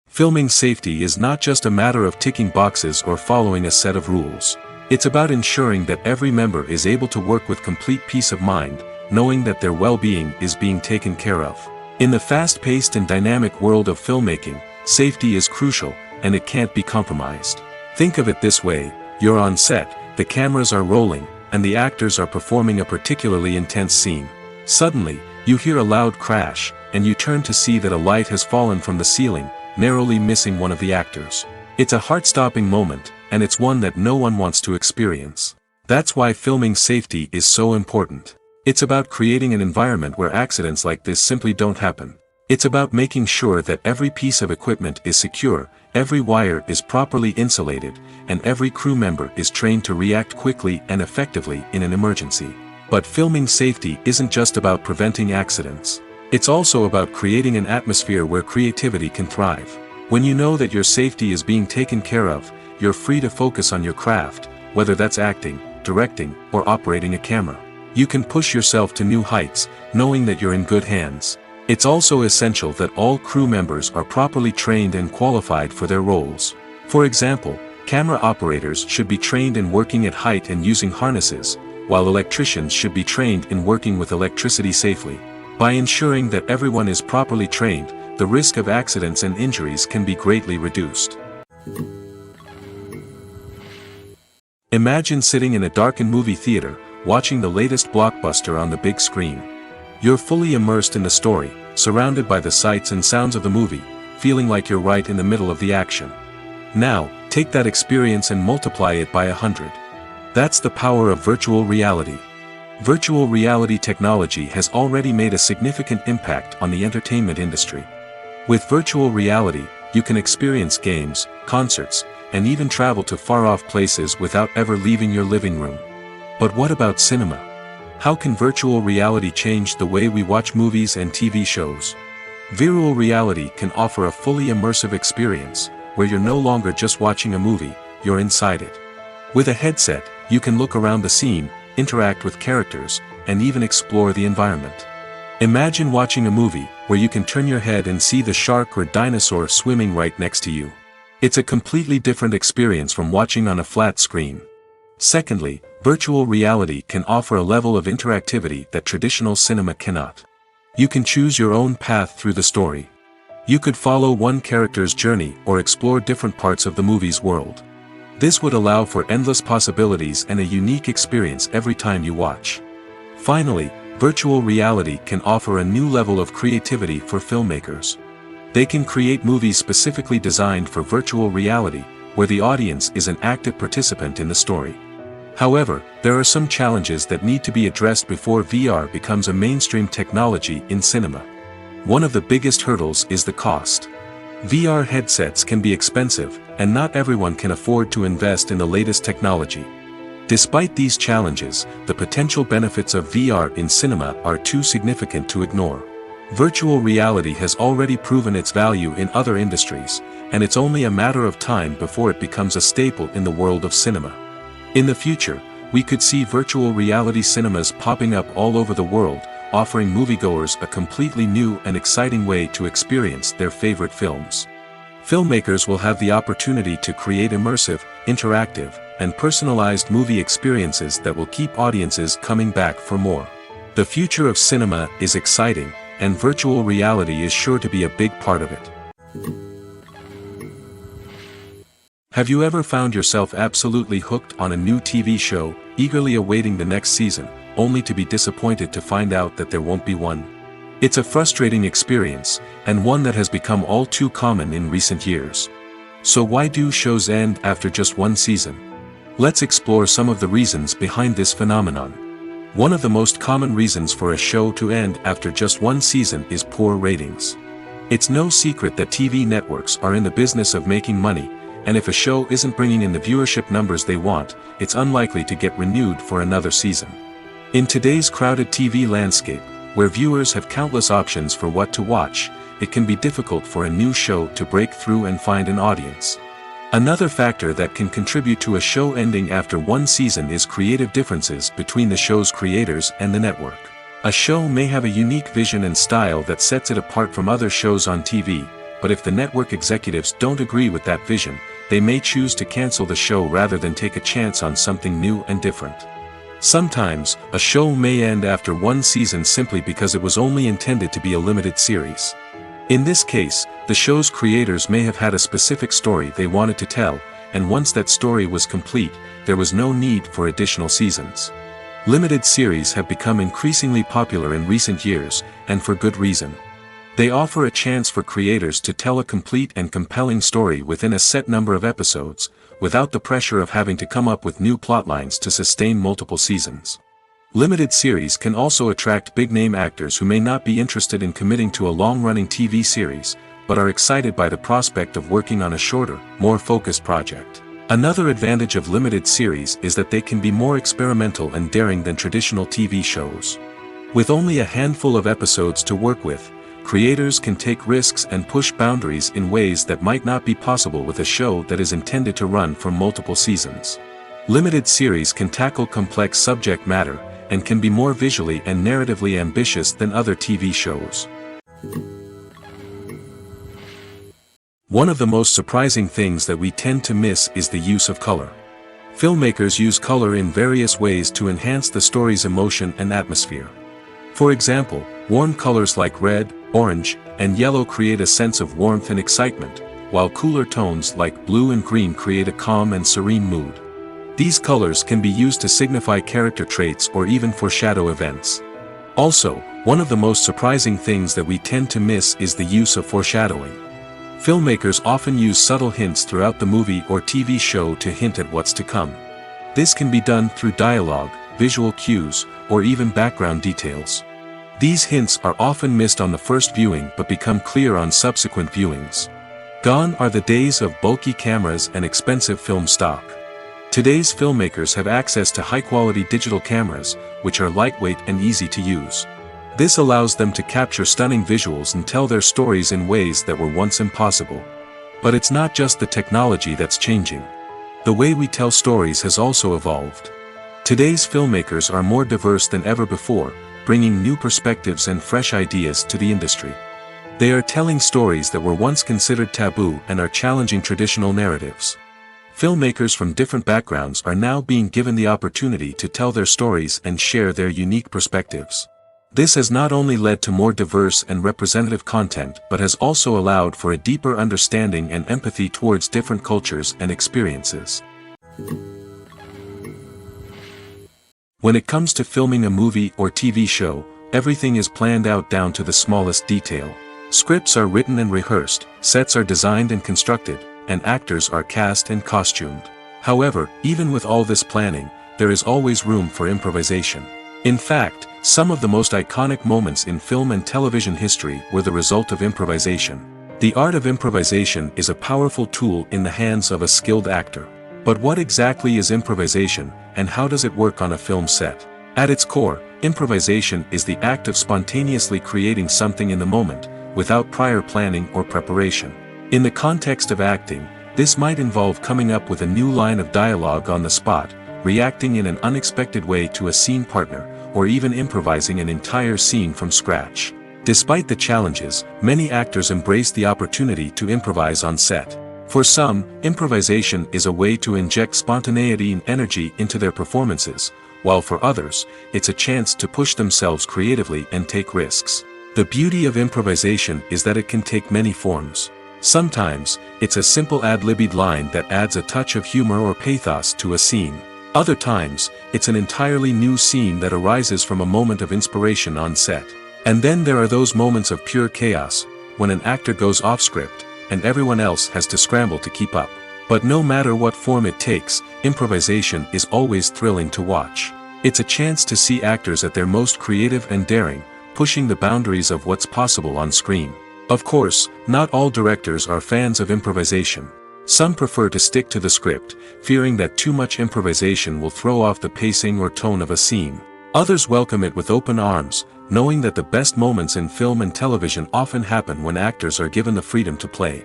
Filming safety is not just a matter of ticking boxes or following a set of rules. It's about ensuring that every member is able to work with complete peace of mind, knowing that their well-being is being taken care of. In the fast-paced and dynamic world of filmmaking, safety is crucial, and it can't be compromised. Think of it this way: you're on set, the cameras are rolling, and the actors are performing a particularly intense scene. Suddenly, you hear a loud crash, and you turn to see that a light has fallen from the ceiling, narrowly missing one of the actors. It's a heart-stopping moment, and it's one that no one wants to experience. That's why filming safety is so important. It's about creating an environment where accidents like this simply don't happen. It's about making sure that every piece of equipment is secure, every wire is properly insulated, and every crew member is trained to react quickly and effectively in an emergency. But filming safety isn't just about preventing accidents. It's also about creating an atmosphere where creativity can thrive. When you know that your safety is being taken care of, you're free to focus on your craft, whether that's acting, directing, or operating a camera. You can push yourself to new heights, knowing that you're in good hands. It's also essential that all crew members are properly trained and qualified for their roles. For example, camera operators should be trained in working at height and using harnesses, while electricians should be trained in working with electricity safely. By ensuring that everyone is properly trained, the risk of accidents and injuries can be greatly reduced. Imagine sitting in a darkened movie theater, watching the latest blockbuster on the big screen. You're fully immersed in the story, surrounded by the sights and sounds of the movie, feeling like you're right in the middle of the action. Now, take that experience and multiply it by 100. That's the power of virtual reality. Virtual reality technology has already made a significant impact on the entertainment industry. With virtual reality, you can experience games, concerts, and even travel to far-off places without ever leaving your living room. But what about cinema? How can virtual reality change the way we watch movies and TV shows? Virtual reality can offer a fully immersive experience, where you're no longer just watching a movie, you're inside it. With a headset, you can look around the scene, interact with characters, and even explore the environment. Imagine watching a movie where you can turn your head and see the shark or dinosaur swimming right next to you. It's a completely different experience from watching on a flat screen. Secondly, virtual reality can offer a level of interactivity that traditional cinema cannot. You can choose your own path through the story. You could follow one character's journey or explore different parts of the movie's world. This would allow for endless possibilities and a unique experience every time you watch. Finally, virtual reality can offer a new level of creativity for filmmakers. They can create movies specifically designed for virtual reality, where the audience is an active participant in the story. However, there are some challenges that need to be addressed before VR becomes a mainstream technology in cinema. One of the biggest hurdles is the cost. VR headsets can be expensive, and not everyone can afford to invest in the latest technology. Despite these challenges, the potential benefits of VR in cinema are too significant to ignore. Virtual reality has already proven its value in other industries, and it's only a matter of time before it becomes a staple in the world of cinema. In the future, we could see virtual reality cinemas popping up all over the world, offering moviegoers a completely new and exciting way to experience their favorite films. Filmmakers will have the opportunity to create immersive, interactive, and personalized movie experiences that will keep audiences coming back for more. The future of cinema is exciting, and virtual reality is sure to be a big part of it. Have you ever found yourself absolutely hooked on a new TV show, eagerly awaiting the next season, only to be disappointed to find out that there won't be one? It's a frustrating experience, and one that has become all too common in recent years. So why do shows end after just one season? Let's explore some of the reasons behind this phenomenon. One of the most common reasons for a show to end after just one season is poor ratings. It's no secret that TV networks are in the business of making money, and if a show isn't bringing in the viewership numbers they want, it's unlikely to get renewed for another season. In today's crowded TV landscape, where viewers have countless options for what to watch, it can be difficult for a new show to break through and find an audience. Another factor that can contribute to a show ending after one season is creative differences between the show's creators and the network. A show may have a unique vision and style that sets it apart from other shows on TV, but if the network executives don't agree with that vision, they may choose to cancel the show rather than take a chance on something new and different. Sometimes, a show may end after one season simply because it was only intended to be a limited series. In this case, the show's creators may have had a specific story they wanted to tell, and once that story was complete, there was no need for additional seasons. Limited series have become increasingly popular in recent years, and for good reason. They offer a chance for creators to tell a complete and compelling story within a set number of episodes, without the pressure of having to come up with new plotlines to sustain multiple seasons. Limited series can also attract big-name actors who may not be interested in committing to a long-running TV series, but are excited by the prospect of working on a shorter, more focused project. Another advantage of limited series is that they can be more experimental and daring than traditional TV shows. With only a handful of episodes to work with, creators can take risks and push boundaries in ways that might not be possible with a show that is intended to run for multiple seasons. Limited series can tackle complex subject matter, and can be more visually and narratively ambitious than other TV shows. One of the most surprising things that we tend to miss is the use of color. Filmmakers use color in various ways to enhance the story's emotion and atmosphere. For example, warm colors like red, orange, and yellow create a sense of warmth and excitement, while cooler tones like blue and green create a calm and serene mood. These colors can be used to signify character traits or even foreshadow events. Also, one of the most surprising things that we tend to miss is the use of foreshadowing. Filmmakers often use subtle hints throughout the movie or TV show to hint at what's to come. This can be done through dialogue, visual cues, or even background details. These hints are often missed on the first viewing but become clear on subsequent viewings. Gone are the days of bulky cameras and expensive film stock. Today's filmmakers have access to high-quality digital cameras, which are lightweight and easy to use. This allows them to capture stunning visuals and tell their stories in ways that were once impossible. But it's not just the technology that's changing. The way we tell stories has also evolved. Today's filmmakers are more diverse than ever before, bringing new perspectives and fresh ideas to the industry. They are telling stories that were once considered taboo and are challenging traditional narratives. Filmmakers from different backgrounds are now being given the opportunity to tell their stories and share their unique perspectives. This has not only led to more diverse and representative content but has also allowed for a deeper understanding and empathy towards different cultures and experiences. When it comes to filming a movie or TV show, everything is planned out down to the smallest detail. Scripts are written and rehearsed, sets are designed and constructed, and actors are cast and costumed. However, even with all this planning, there is always room for improvisation. In fact, some of the most iconic moments in film and television history were the result of improvisation. The art of improvisation is a powerful tool in the hands of a skilled actor. But what exactly is improvisation, and how does it work on a film set? At its core, improvisation is the act of spontaneously creating something in the moment, without prior planning or preparation. In the context of acting, this might involve coming up with a new line of dialogue on the spot, reacting in an unexpected way to a scene partner, or even improvising an entire scene from scratch. Despite the challenges, many actors embrace the opportunity to improvise on set. For some, improvisation is a way to inject spontaneity and energy into their performances, while for others, it's a chance to push themselves creatively and take risks. The beauty of improvisation is that it can take many forms. Sometimes, it's a simple ad-libbed line that adds a touch of humor or pathos to a scene. Other times, it's an entirely new scene that arises from a moment of inspiration on set. And then there are those moments of pure chaos, when an actor goes off script, and everyone else has to scramble to keep up. But no matter what form it takes, improvisation is always thrilling to watch. It's a chance to see actors at their most creative and daring, pushing the boundaries of what's possible on screen. Of course, not all directors are fans of improvisation. Some prefer to stick to the script, fearing that too much improvisation will throw off the pacing or tone of a scene. Others welcome it with open arms, knowing that the best moments in film and television often happen when actors are given the freedom to play.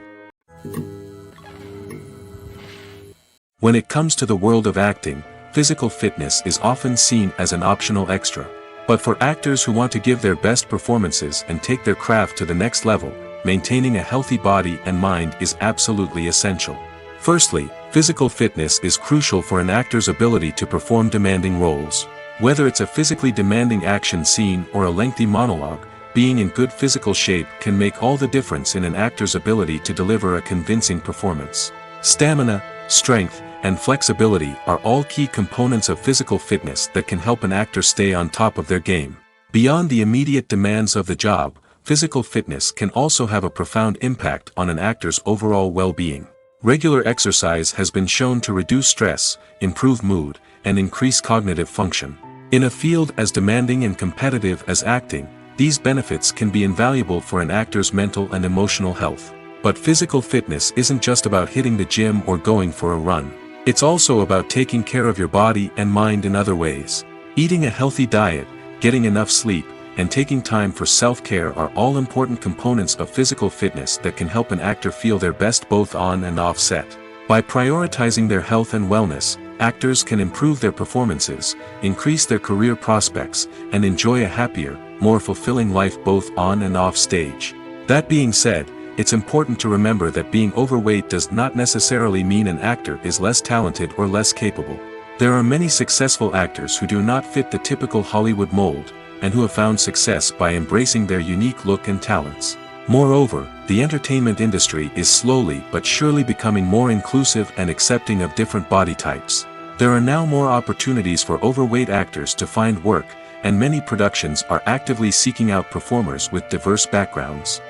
When it comes to the world of acting, physical fitness is often seen as an optional extra. But for actors who want to give their best performances and take their craft to the next level, maintaining a healthy body and mind is absolutely essential. Firstly, physical fitness is crucial for an actor's ability to perform demanding roles. Whether it's a physically demanding action scene or a lengthy monologue, being in good physical shape can make all the difference in an actor's ability to deliver a convincing performance. Stamina, strength, and flexibility are all key components of physical fitness that can help an actor stay on top of their game. Beyond the immediate demands of the job, physical fitness can also have a profound impact on an actor's overall well-being. Regular exercise has been shown to reduce stress, improve mood, and increase cognitive function. In a field as demanding and competitive as acting, these benefits can be invaluable for an actor's mental and emotional health. But physical fitness isn't just about hitting the gym or going for a run. It's also about taking care of your body and mind in other ways. Eating a healthy diet, getting enough sleep, and taking time for self-care are all important components of physical fitness that can help an actor feel their best both on and off set. By prioritizing their health and wellness, actors can improve their performances, increase their career prospects, and enjoy a happier, more fulfilling life both on and off stage. That being said, it's important to remember that being overweight does not necessarily mean an actor is less talented or less capable. There are many successful actors who do not fit the typical Hollywood mold, and who have found success by embracing their unique look and talents. Moreover, the entertainment industry is slowly but surely becoming more inclusive and accepting of different body types. There are now more opportunities for overweight actors to find work, and many productions are actively seeking out performers with diverse backgrounds.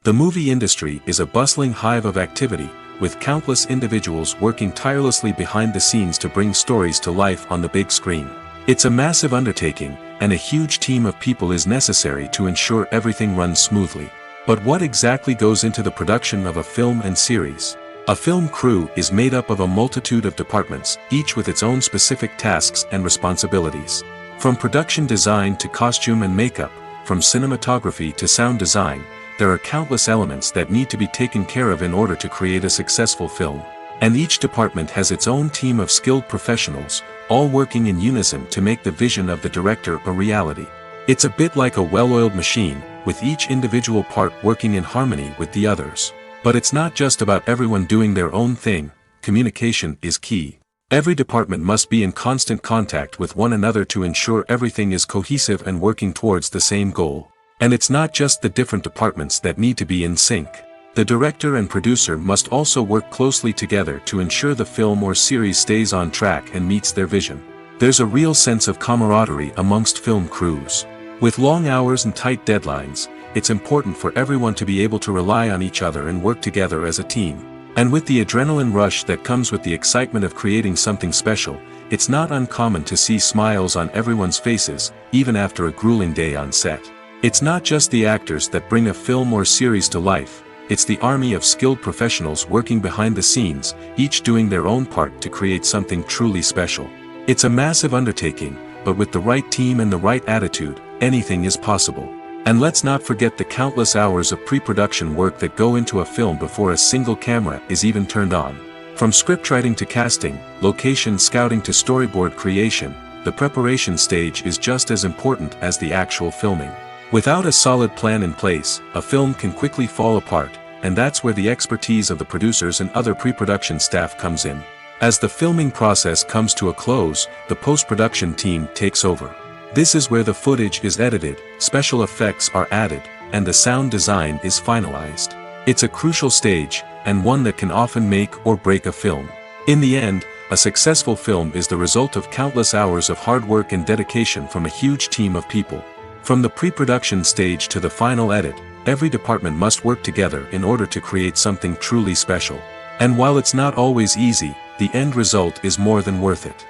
The movie industry is a bustling hive of activity, with countless individuals working tirelessly behind the scenes to bring stories to life on the big screen. It's a massive undertaking, and a huge team of people is necessary to ensure everything runs smoothly. But what exactly goes into the production of a film and series? A film crew is made up of a multitude of departments, each with its own specific tasks and responsibilities. From production design to costume and makeup, from cinematography to sound design, there are countless elements that need to be taken care of in order to create a successful film. And each department has its own team of skilled professionals, all working in unison to make the vision of the director a reality. It's a bit like a well-oiled machine, with each individual part working in harmony with the others. But it's not just about everyone doing their own thing. Communication is key. Every department must be in constant contact with one another to ensure everything is cohesive and working towards the same goal. And it's not just the different departments that need to be in sync. The director and producer must also work closely together to ensure the film or series stays on track and meets their vision. There's a real sense of camaraderie amongst film crews. With long hours and tight deadlines, it's important for everyone to be able to rely on each other and work together as a team. And with the adrenaline rush that comes with the excitement of creating something special, it's not uncommon to see smiles on everyone's faces, even after a grueling day on set. It's not just the actors that bring a film or series to life. It's the army of skilled professionals working behind the scenes, each doing their own part to create something truly special. It's a massive undertaking, but with the right team and the right attitude, anything is possible. And let's not forget the countless hours of pre-production work that go into a film before a single camera is even turned on. From scriptwriting to casting, location scouting to storyboard creation, the preparation stage is just as important as the actual filming. Without a solid plan in place, a film can quickly fall apart, and that's where the expertise of the producers and other pre-production staff comes in. As the filming process comes to a close, the post-production team takes over. This is where the footage is edited, special effects are added, and the sound design is finalized. It's a crucial stage, and one that can often make or break a film. In the end, a successful film is the result of countless hours of hard work and dedication from a huge team of people. From the pre-production stage to the final edit, every department must work together in order to create something truly special. And while it's not always easy, the end result is more than worth it.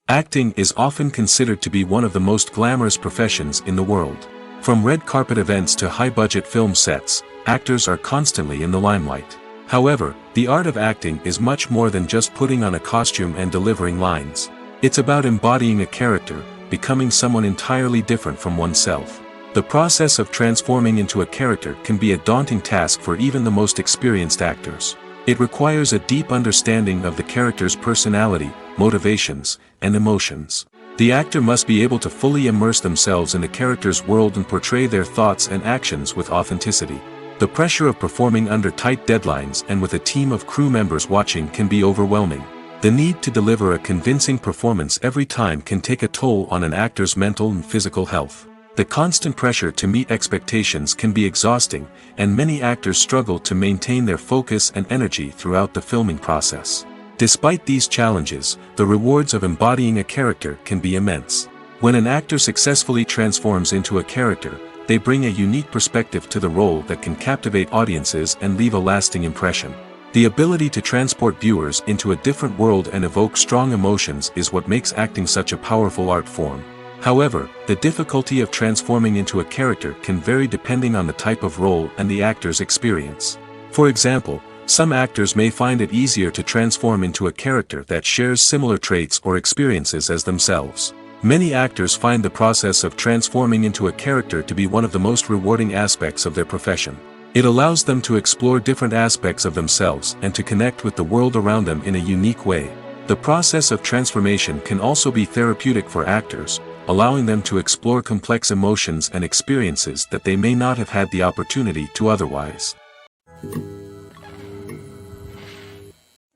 Acting is often considered to be one of the most glamorous professions in the world. From red carpet events to high-budget film sets, actors are constantly in the limelight. However, the art of acting is much more than just putting on a costume and delivering lines. It's about embodying a character, becoming someone entirely different from oneself. The process of transforming into a character can be a daunting task for even the most experienced actors. It requires a deep understanding of the character's personality, motivations, and emotions. The actor must be able to fully immerse themselves in the character's world and portray their thoughts and actions with authenticity. The pressure of performing under tight deadlines and with a team of crew members watching can be overwhelming. The need to deliver a convincing performance every time can take a toll on an actor's mental and physical health. The constant pressure to meet expectations can be exhausting, and many actors struggle to maintain their focus and energy throughout the filming process. Despite these challenges, the rewards of embodying a character can be immense. When an actor successfully transforms into a character, they bring a unique perspective to the role that can captivate audiences and leave a lasting impression. The ability to transport viewers into a different world and evoke strong emotions is what makes acting such a powerful art form. However, the difficulty of transforming into a character can vary depending on the type of role and the actor's experience. For example, some actors may find it easier to transform into a character that shares similar traits or experiences as themselves. Many actors find the process of transforming into a character to be one of the most rewarding aspects of their profession. It allows them to explore different aspects of themselves and to connect with the world around them in a unique way. The process of transformation can also be therapeutic for actors, allowing them to explore complex emotions and experiences that they may not have had the opportunity to otherwise.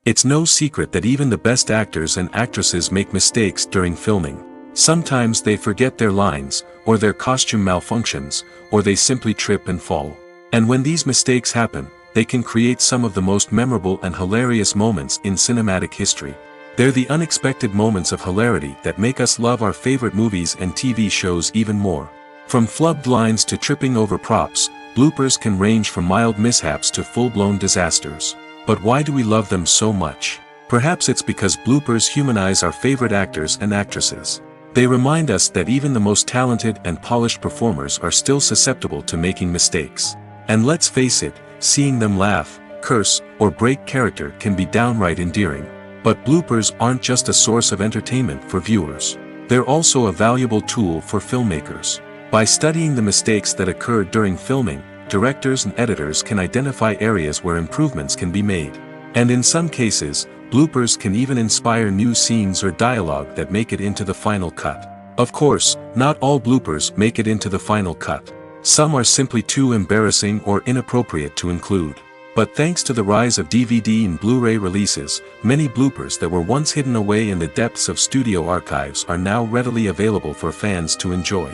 It's no secret that even the best actors and actresses make mistakes during filming. Sometimes they forget their lines, or their costume malfunctions, or they simply trip and fall. And when these mistakes happen, they can create some of the most memorable and hilarious moments in cinematic history. They're the unexpected moments of hilarity that make us love our favorite movies and TV shows even more. From flubbed lines to tripping over props, bloopers can range from mild mishaps to full-blown disasters. But why do we love them so much? Perhaps it's because bloopers humanize our favorite actors and actresses. They remind us that even the most talented and polished performers are still susceptible to making mistakes. And let's face it, seeing them laugh, curse, or break character can be downright endearing. But bloopers aren't just a source of entertainment for viewers. They're also a valuable tool for filmmakers. By studying the mistakes that occurred during filming, directors and editors can identify areas where improvements can be made. And in some cases, bloopers can even inspire new scenes or dialogue that make it into the final cut. Of course, not all bloopers make it into the final cut. Some are simply too embarrassing or inappropriate to include. But thanks to the rise of DVD and Blu-ray releases, many bloopers that were once hidden away in the depths of studio archives are now readily available for fans to enjoy.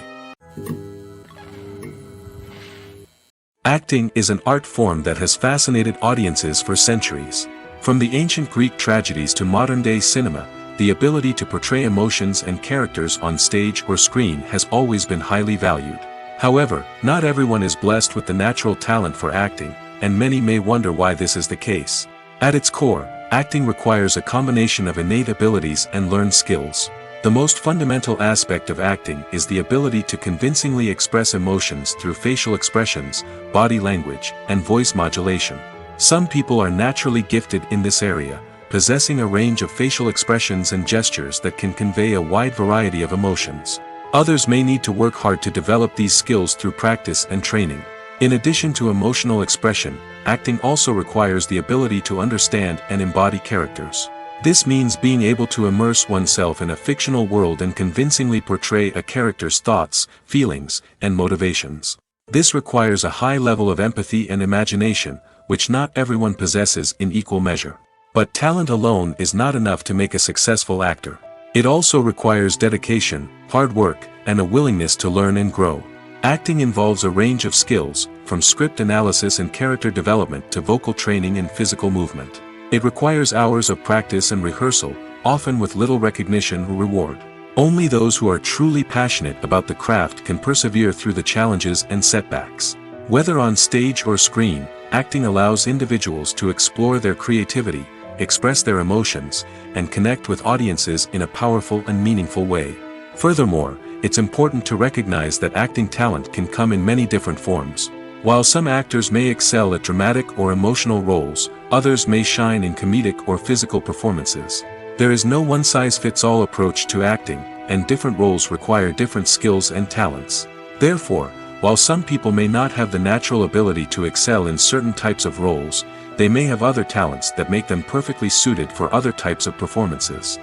Acting is an art form that has fascinated audiences for centuries. From the ancient Greek tragedies to modern-day cinema, the ability to portray emotions and characters on stage or screen has always been highly valued. However, not everyone is blessed with the natural talent for acting, and many may wonder why this is the case. At its core, acting requires a combination of innate abilities and learned skills. The most fundamental aspect of acting is the ability to convincingly express emotions through facial expressions, body language, and voice modulation. Some people are naturally gifted in this area, possessing a range of facial expressions and gestures that can convey a wide variety of emotions. Others may need to work hard to develop these skills through practice and training. In addition to emotional expression, acting also requires the ability to understand and embody characters. This means being able to immerse oneself in a fictional world and convincingly portray a character's thoughts, feelings, and motivations. This requires a high level of empathy and imagination, which not everyone possesses in equal measure. But talent alone is not enough to make a successful actor. It also requires dedication, hard work, and a willingness to learn and grow. Acting involves a range of skills, from script analysis and character development to vocal training and physical movement. It requires hours of practice and rehearsal, often with little recognition or reward. Only those who are truly passionate about the craft can persevere through the challenges and setbacks. Whether on stage or screen, acting allows individuals to explore their creativity, express their emotions, and connect with audiences in a powerful and meaningful way. Furthermore, it's important to recognize that acting talent can come in many different forms. While some actors may excel at dramatic or emotional roles, others may shine in comedic or physical performances. There is no one-size-fits-all approach to acting, and different roles require different skills and talents. Therefore, while some people may not have the natural ability to excel in certain types of roles, they may have other talents that make them perfectly suited for other types of performances.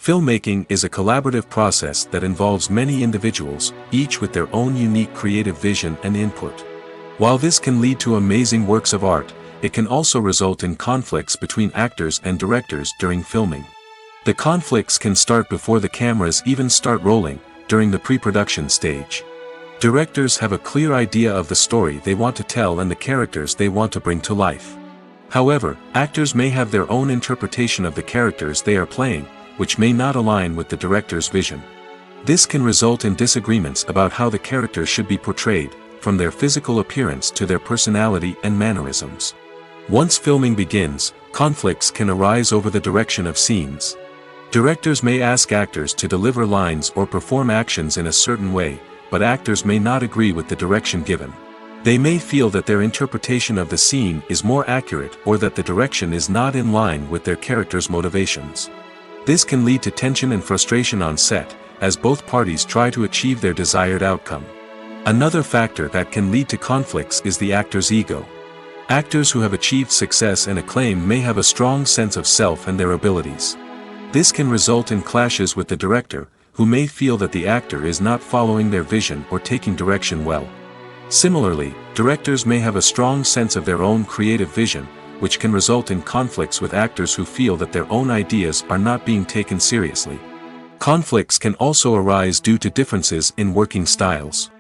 Filmmaking is a collaborative process that involves many individuals, each with their own unique creative vision and input. While this can lead to amazing works of art, it can also result in conflicts between actors and directors during filming. The conflicts can start before the cameras even start rolling, during the pre-production stage. Directors have a clear idea of the story they want to tell and the characters they want to bring to life. However, actors may have their own interpretation of the characters they are playing, which may not align with the director's vision. This can result in disagreements about how the characters should be portrayed, from their physical appearance to their personality and mannerisms. Once filming begins, conflicts can arise over the direction of scenes. Directors may ask actors to deliver lines or perform actions in a certain way, but actors may not agree with the direction given. They may feel that their interpretation of the scene is more accurate or that the direction is not in line with their character's motivations. This can lead to tension and frustration on set, as both parties try to achieve their desired outcome. Another factor that can lead to conflicts is the actor's ego. Actors who have achieved success and acclaim may have a strong sense of self and their abilities. This can result in clashes with the director, who may feel that the actor is not following their vision or taking direction well. Similarly, directors may have a strong sense of their own creative vision, which can result in conflicts with actors who feel that their own ideas are not being taken seriously. Conflicts can also arise due to differences in working styles.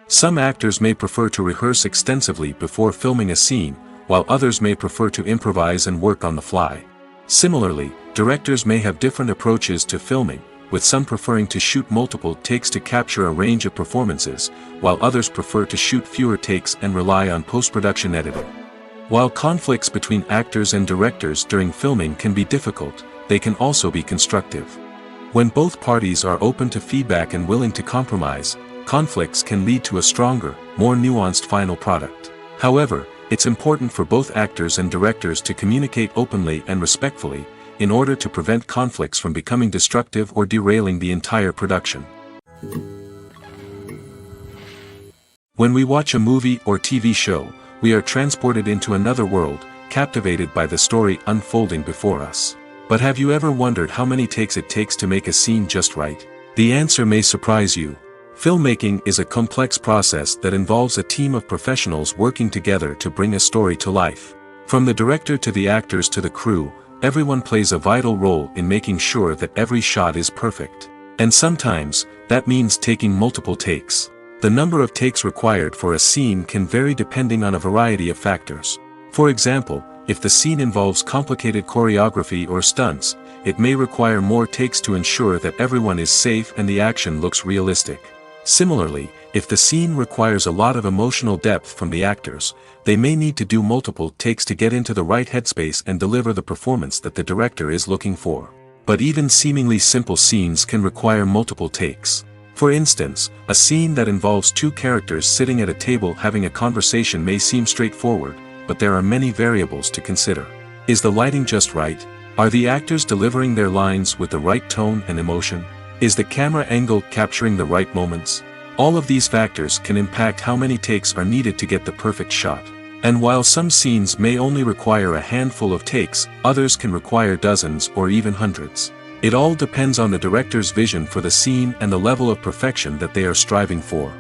Some actors may prefer to rehearse extensively before filming a scene, while others may prefer to improvise and work on the fly. Similarly, directors may have different approaches to filming, with some preferring to shoot multiple takes to capture a range of performances, while others prefer to shoot fewer takes and rely on post-production editing. While conflicts between actors and directors during filming can be difficult, they can also be constructive. When both parties are open to feedback and willing to compromise, conflicts can lead to a stronger, more nuanced final product. However, it's important for both actors and directors to communicate openly and respectfully, in order to prevent conflicts from becoming destructive or derailing the entire production. When we watch a movie or TV show, we are transported into another world, captivated by the story unfolding before us. But have you ever wondered how many takes it takes to make a scene just right? The answer may surprise you. Filmmaking is a complex process that involves a team of professionals working together to bring a story to life. From the director to the actors to the crew, everyone plays a vital role in making sure that every shot is perfect. And sometimes, that means taking multiple takes. The number of takes required for a scene can vary depending on a variety of factors. For example, if the scene involves complicated choreography or stunts, it may require more takes to ensure that everyone is safe and the action looks realistic. Similarly, if the scene requires a lot of emotional depth from the actors, they may need to do multiple takes to get into the right headspace and deliver the performance that the director is looking for. But even seemingly simple scenes can require multiple takes. For instance, a scene that involves two characters sitting at a table having a conversation may seem straightforward, but there are many variables to consider. Is the lighting just right? Are the actors delivering their lines with the right tone and emotion? Is the camera angle capturing the right moments? All of these factors can impact how many takes are needed to get the perfect shot. And while some scenes may only require a handful of takes, others can require dozens or even hundreds. It all depends on the director's vision for the scene and the level of perfection that they are striving for.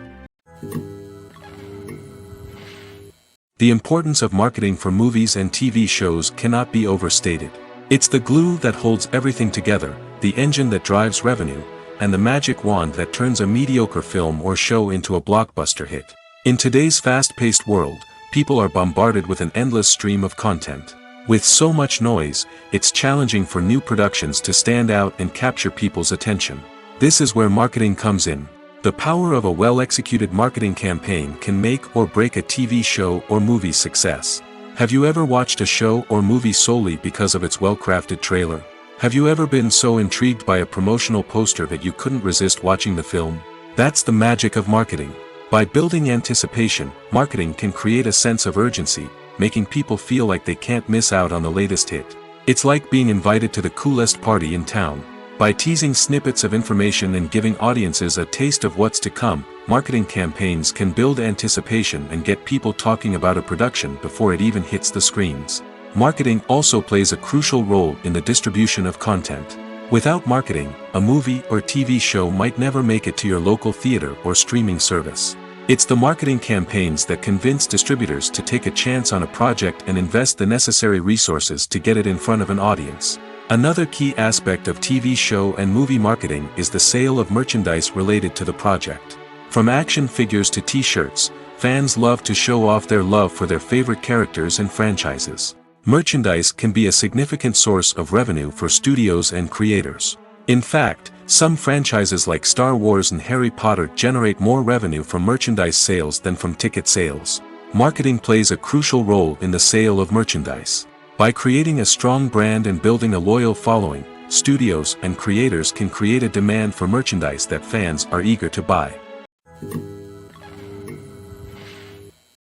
The importance of marketing for movies and TV shows cannot be overstated. It's the glue that holds everything together, the engine that drives revenue, and the magic wand that turns a mediocre film or show into a blockbuster hit. In today's fast-paced world, people are bombarded with an endless stream of content. With so much noise, it's challenging for new productions to stand out and capture people's attention. This is where marketing comes in. The power of a well-executed marketing campaign can make or break a TV show or movie's success. Have you ever watched a show or movie solely because of its well-crafted trailer? Have you ever been so intrigued by a promotional poster that you couldn't resist watching the film? That's the magic of marketing. By building anticipation, marketing can create a sense of urgency, making people feel like they can't miss out on the latest hit. It's like being invited to the coolest party in town. By teasing snippets of information and giving audiences a taste of what's to come, marketing campaigns can build anticipation and get people talking about a production before it even hits the screens. Marketing also plays a crucial role in the distribution of content. Without marketing, a movie or TV show might never make it to your local theater or streaming service. It's the marketing campaigns that convince distributors to take a chance on a project and invest the necessary resources to get it in front of an audience. Another key aspect of TV show and movie marketing is the sale of merchandise related to the project. From action figures to t-shirts, fans love to show off their love for their favorite characters and franchises. Merchandise can be a significant source of revenue for studios and creators. In fact, some franchises like Star Wars and Harry Potter generate more revenue from merchandise sales than from ticket sales. Marketing plays a crucial role in the sale of merchandise. By creating a strong brand and building a loyal following, studios and creators can create a demand for merchandise that fans are eager to buy.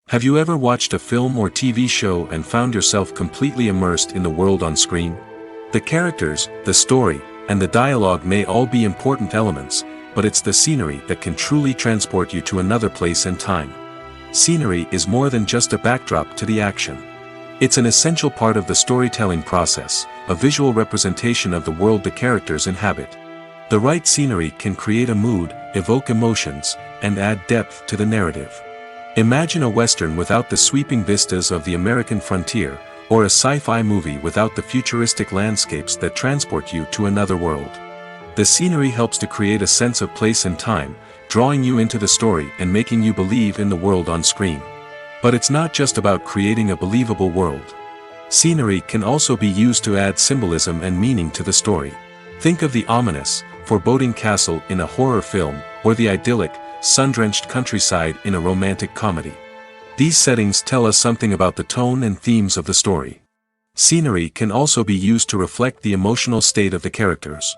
Have you ever watched a film or TV show and found yourself completely immersed in the world on screen? The characters, the story, and the dialogue may all be important elements, but it's the scenery that can truly transport you to another place and time. Scenery is more than just a backdrop to the action. It's an essential part of the storytelling process, a visual representation of the world the characters inhabit. The right scenery can create a mood, evoke emotions, and add depth to the narrative. Imagine a Western without the sweeping vistas of the American frontier, or a sci-fi movie without the futuristic landscapes that transport you to another world. The scenery helps to create a sense of place and time, drawing you into the story and making you believe in the world on screen. But it's not just about creating a believable world. Scenery can also be used to add symbolism and meaning to the story. Think of the ominous, foreboding castle in a horror film, or the idyllic, sun-drenched countryside in a romantic comedy. These settings tell us something about the tone and themes of the story. Scenery can also be used to reflect the emotional state of the characters.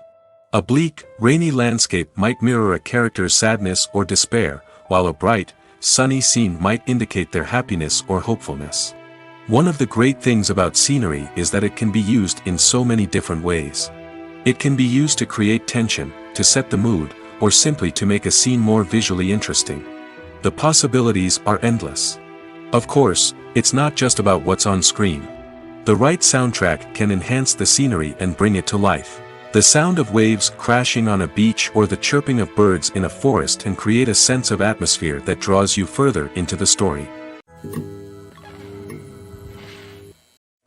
A bleak, rainy landscape might mirror a character's sadness or despair, while a bright, sunny scene might indicate their happiness or hopefulness. One of the great things about scenery is that it can be used in so many different ways. It can be used to create tension, to set the mood, or simply to make a scene more visually interesting. The possibilities are endless. Of course, it's not just about what's on screen. The right soundtrack can enhance the scenery and bring it to life. The sound of waves crashing on a beach or the chirping of birds in a forest can create a sense of atmosphere that draws you further into the story.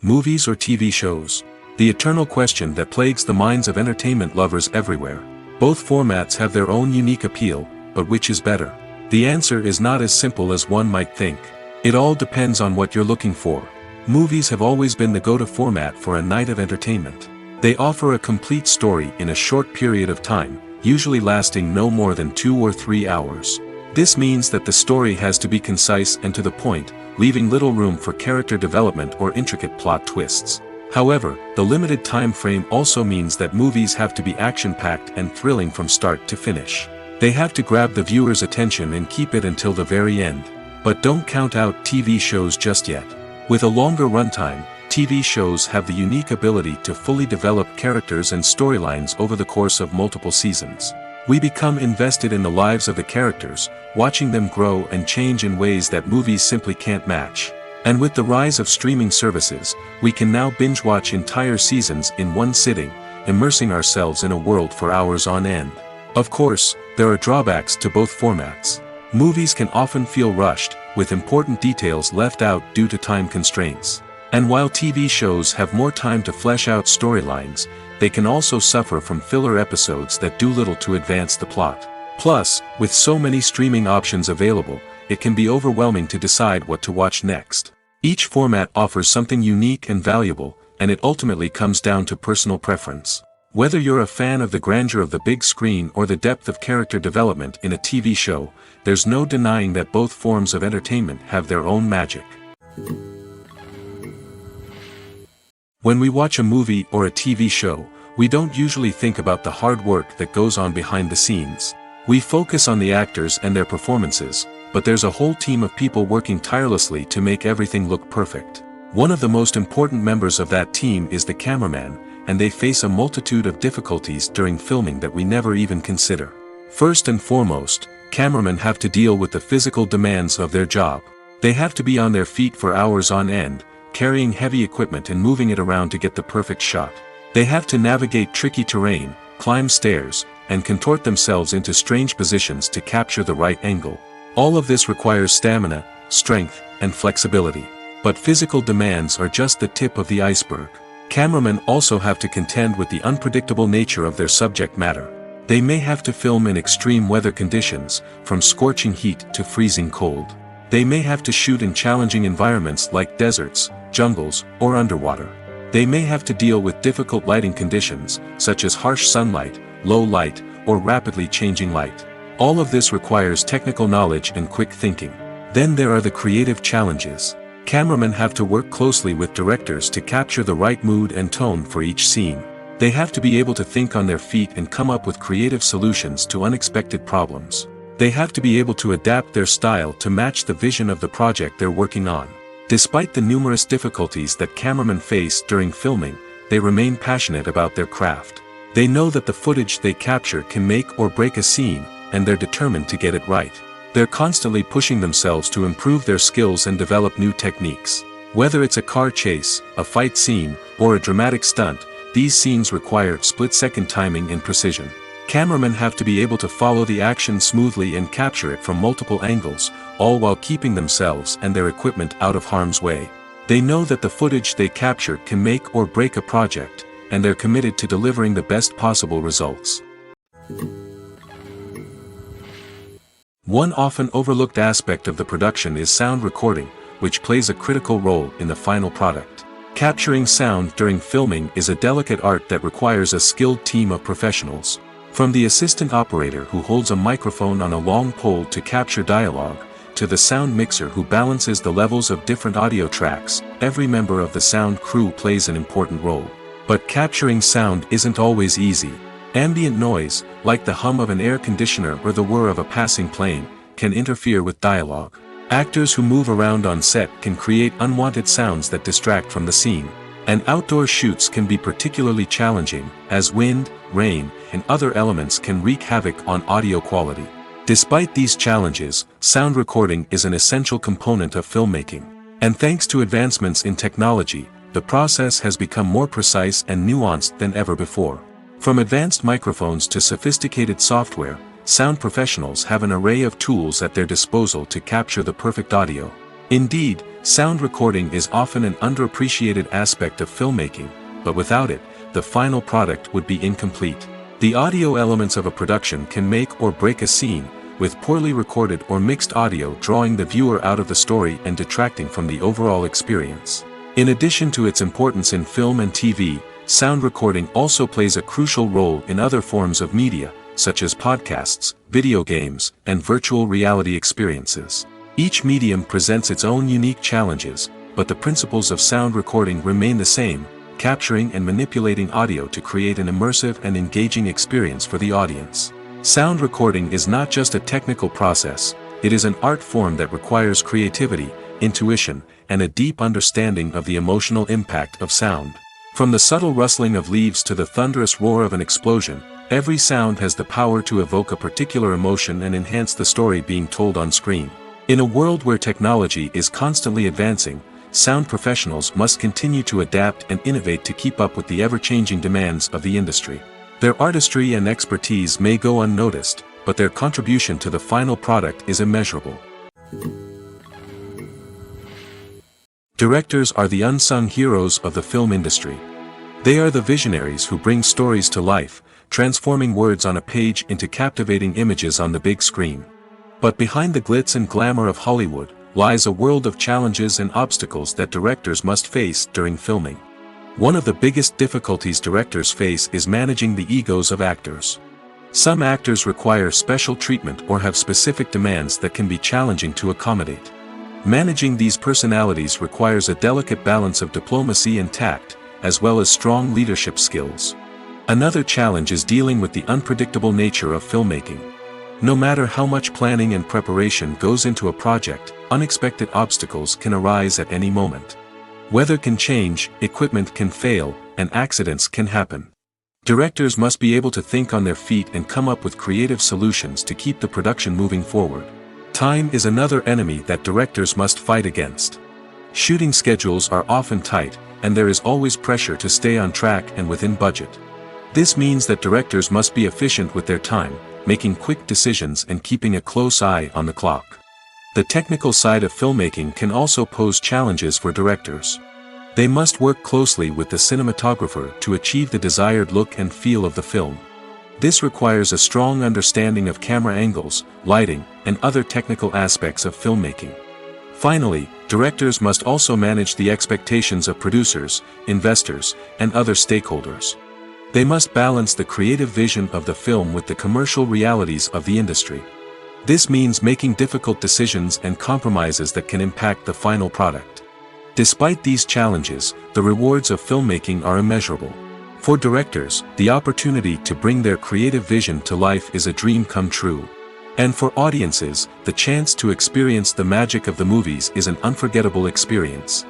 Movies or TV shows? The eternal question that plagues the minds of entertainment lovers everywhere. Both formats have their own unique appeal, but which is better? The answer is not as simple as one might think. It all depends on what you're looking for. Movies have always been the go-to format for a night of entertainment. They offer a complete story in a short period of time, usually lasting no more than 2 or 3 hours. This means that the story has to be concise and to the point, leaving little room for character development or intricate plot twists. However, the limited time frame also means that movies have to be action-packed and thrilling from start to finish. They have to grab the viewer's attention and keep it until the very end. But don't count out TV shows just yet. With a longer runtime, TV shows have the unique ability to fully develop characters and storylines over the course of multiple seasons. We become invested in the lives of the characters, watching them grow and change in ways that movies simply can't match. And with the rise of streaming services, we can now binge-watch entire seasons in one sitting, immersing ourselves in a world for hours on end. Of course, there are drawbacks to both formats. Movies can often feel rushed, with important details left out due to time constraints. And while TV shows have more time to flesh out storylines, they can also suffer from filler episodes that do little to advance the plot. Plus, with so many streaming options available, it can be overwhelming to decide what to watch next. Each format offers something unique and valuable, and it ultimately comes down to personal preference. Whether you're a fan of the grandeur of the big screen or the depth of character development in a TV show, there's no denying that both forms of entertainment have their own magic. When we watch a movie or a TV show, we don't usually think about the hard work that goes on behind the scenes. We focus on the actors and their performances, but there's a whole team of people working tirelessly to make everything look perfect. One of the most important members of that team is the cameraman, and they face a multitude of difficulties during filming that we never even consider. First and foremost, cameramen have to deal with the physical demands of their job. They have to be on their feet for hours on end, carrying heavy equipment and moving it around to get the perfect shot. They have to navigate tricky terrain, climb stairs, and contort themselves into strange positions to capture the right angle. All of this requires stamina, strength, and flexibility. But physical demands are just the tip of the iceberg. Cameramen also have to contend with the unpredictable nature of their subject matter. They may have to film in extreme weather conditions, from scorching heat to freezing cold. They may have to shoot in challenging environments like deserts, jungles, or underwater. They may have to deal with difficult lighting conditions, such as harsh sunlight, low light, or rapidly changing light. All of this requires technical knowledge and quick thinking. Then there are the creative challenges. Cameramen have to work closely with directors to capture the right mood and tone for each scene. They have to be able to think on their feet and come up with creative solutions to unexpected problems. They have to be able to adapt their style to match the vision of the project they're working on. Despite the numerous difficulties that cameramen face during filming, they remain passionate about their craft. They know that the footage they capture can make or break a scene, and they're determined to get it right. They're constantly pushing themselves to improve their skills and develop new techniques. Whether it's a car chase, a fight scene, or a dramatic stunt, these scenes require split-second timing and precision. Cameramen have to be able to follow the action smoothly and capture it from multiple angles, all while keeping themselves and their equipment out of harm's way. They know that the footage they capture can make or break a project, and they're committed to delivering the best possible results. One often overlooked aspect of the production is sound recording, which plays a critical role in the final product. Capturing sound during filming is a delicate art that requires a skilled team of professionals. From the assistant operator who holds a microphone on a long pole to capture dialogue, to the sound mixer who balances the levels of different audio tracks, every member of the sound crew plays an important role. But capturing sound isn't always easy. Ambient noise, like the hum of an air conditioner or the whir of a passing plane, can interfere with dialogue. Actors who move around on set can create unwanted sounds that distract from the scene. And outdoor shoots can be particularly challenging, as wind, rain, and other elements can wreak havoc on audio quality. Despite these challenges, sound recording is an essential component of filmmaking. And thanks to advancements in technology, the process has become more precise and nuanced than ever before. From advanced microphones to sophisticated software, sound professionals have an array of tools at their disposal to capture the perfect audio. Indeed, sound recording is often an underappreciated aspect of filmmaking, but without it, the final product would be incomplete. The audio elements of a production can make or break a scene, with poorly recorded or mixed audio drawing the viewer out of the story and detracting from the overall experience. In addition to its importance in film and TV, sound recording also plays a crucial role in other forms of media, such as podcasts, video games, and virtual reality experiences. Each medium presents its own unique challenges, but the principles of sound recording remain the same, capturing and manipulating audio to create an immersive and engaging experience for the audience. Sound recording is not just a technical process, it is an art form that requires creativity, intuition, and a deep understanding of the emotional impact of sound. From the subtle rustling of leaves to the thunderous roar of an explosion, every sound has the power to evoke a particular emotion and enhance the story being told on screen. In a world where technology is constantly advancing, sound professionals must continue to adapt and innovate to keep up with the ever-changing demands of the industry. Their artistry and expertise may go unnoticed, but their contribution to the final product is immeasurable. Directors are the unsung heroes of the film industry. They are the visionaries who bring stories to life, transforming words on a page into captivating images on the big screen. But behind the glitz and glamour of Hollywood, lies a world of challenges and obstacles that directors must face during filming. One of the biggest difficulties directors face is managing the egos of actors. Some actors require special treatment or have specific demands that can be challenging to accommodate. Managing these personalities requires a delicate balance of diplomacy and tact, as well as strong leadership skills. Another challenge is dealing with the unpredictable nature of filmmaking. No matter how much planning and preparation goes into a project, unexpected obstacles can arise at any moment. Weather can change, equipment can fail, and accidents can happen. Directors must be able to think on their feet and come up with creative solutions to keep the production moving forward. Time is another enemy that directors must fight against. Shooting schedules are often tight, and there is always pressure to stay on track and within budget. This means that directors must be efficient with their time, making quick decisions and keeping a close eye on the clock. The technical side of filmmaking can also pose challenges for directors. They must work closely with the cinematographer to achieve the desired look and feel of the film. This requires a strong understanding of camera angles, lighting, and other technical aspects of filmmaking. Finally, directors must also manage the expectations of producers, investors, and other stakeholders. They must balance the creative vision of the film with the commercial realities of the industry. This means making difficult decisions and compromises that can impact the final product. Despite these challenges, the rewards of filmmaking are immeasurable. For directors, the opportunity to bring their creative vision to life is a dream come true. And for audiences, the chance to experience the magic of the movies is an unforgettable experience.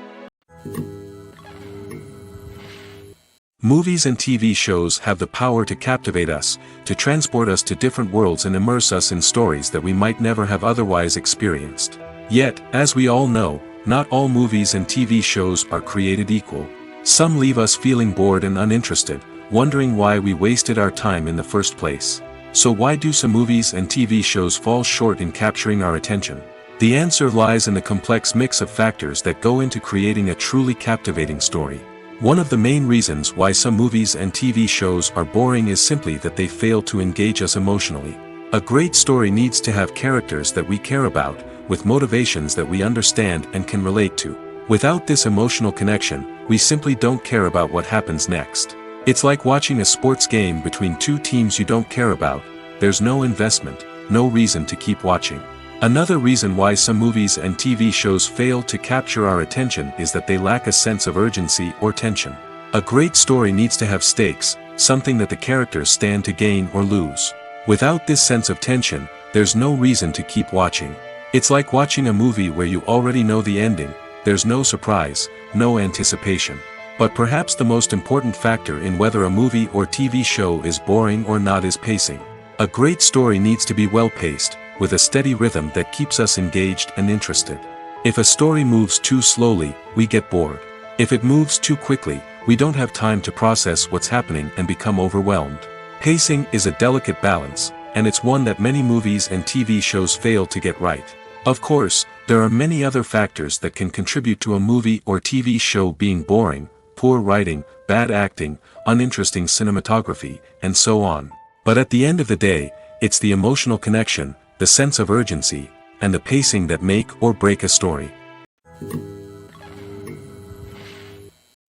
Movies and TV shows have the power to captivate us, to transport us to different worlds and immerse us in stories that we might never have otherwise experienced. Yet, as we all know, not all movies and TV shows are created equal. Some leave us feeling bored and uninterested, wondering why we wasted our time in the first place. So why do some movies and TV shows fall short in capturing our attention? The answer lies in the complex mix of factors that go into creating a truly captivating story. One of the main reasons why some movies and TV shows are boring is simply that they fail to engage us emotionally. A great story needs to have characters that we care about, with motivations that we understand and can relate to. Without this emotional connection, we simply don't care about what happens next. It's like watching a sports game between two teams you don't care about. There's no investment, no reason to keep watching. Another reason why some movies and TV shows fail to capture our attention is that they lack a sense of urgency or tension. A great story needs to have stakes, something that the characters stand to gain or lose. Without this sense of tension, there's no reason to keep watching. It's like watching a movie where you already know the ending. There's no surprise, no anticipation. But perhaps the most important factor in whether a movie or TV show is boring or not is pacing. A great story needs to be well-paced, with a steady rhythm that keeps us engaged and interested. If a story moves too slowly, we get bored. If it moves too quickly, we don't have time to process what's happening and become overwhelmed. Pacing is a delicate balance, and it's one that many movies and TV shows fail to get right. Of course, there are many other factors that can contribute to a movie or TV show being boring: poor writing, bad acting, uninteresting cinematography, and so on. But at the end of the day, it's the emotional connection, the sense of urgency, and the pacing that make or break a story.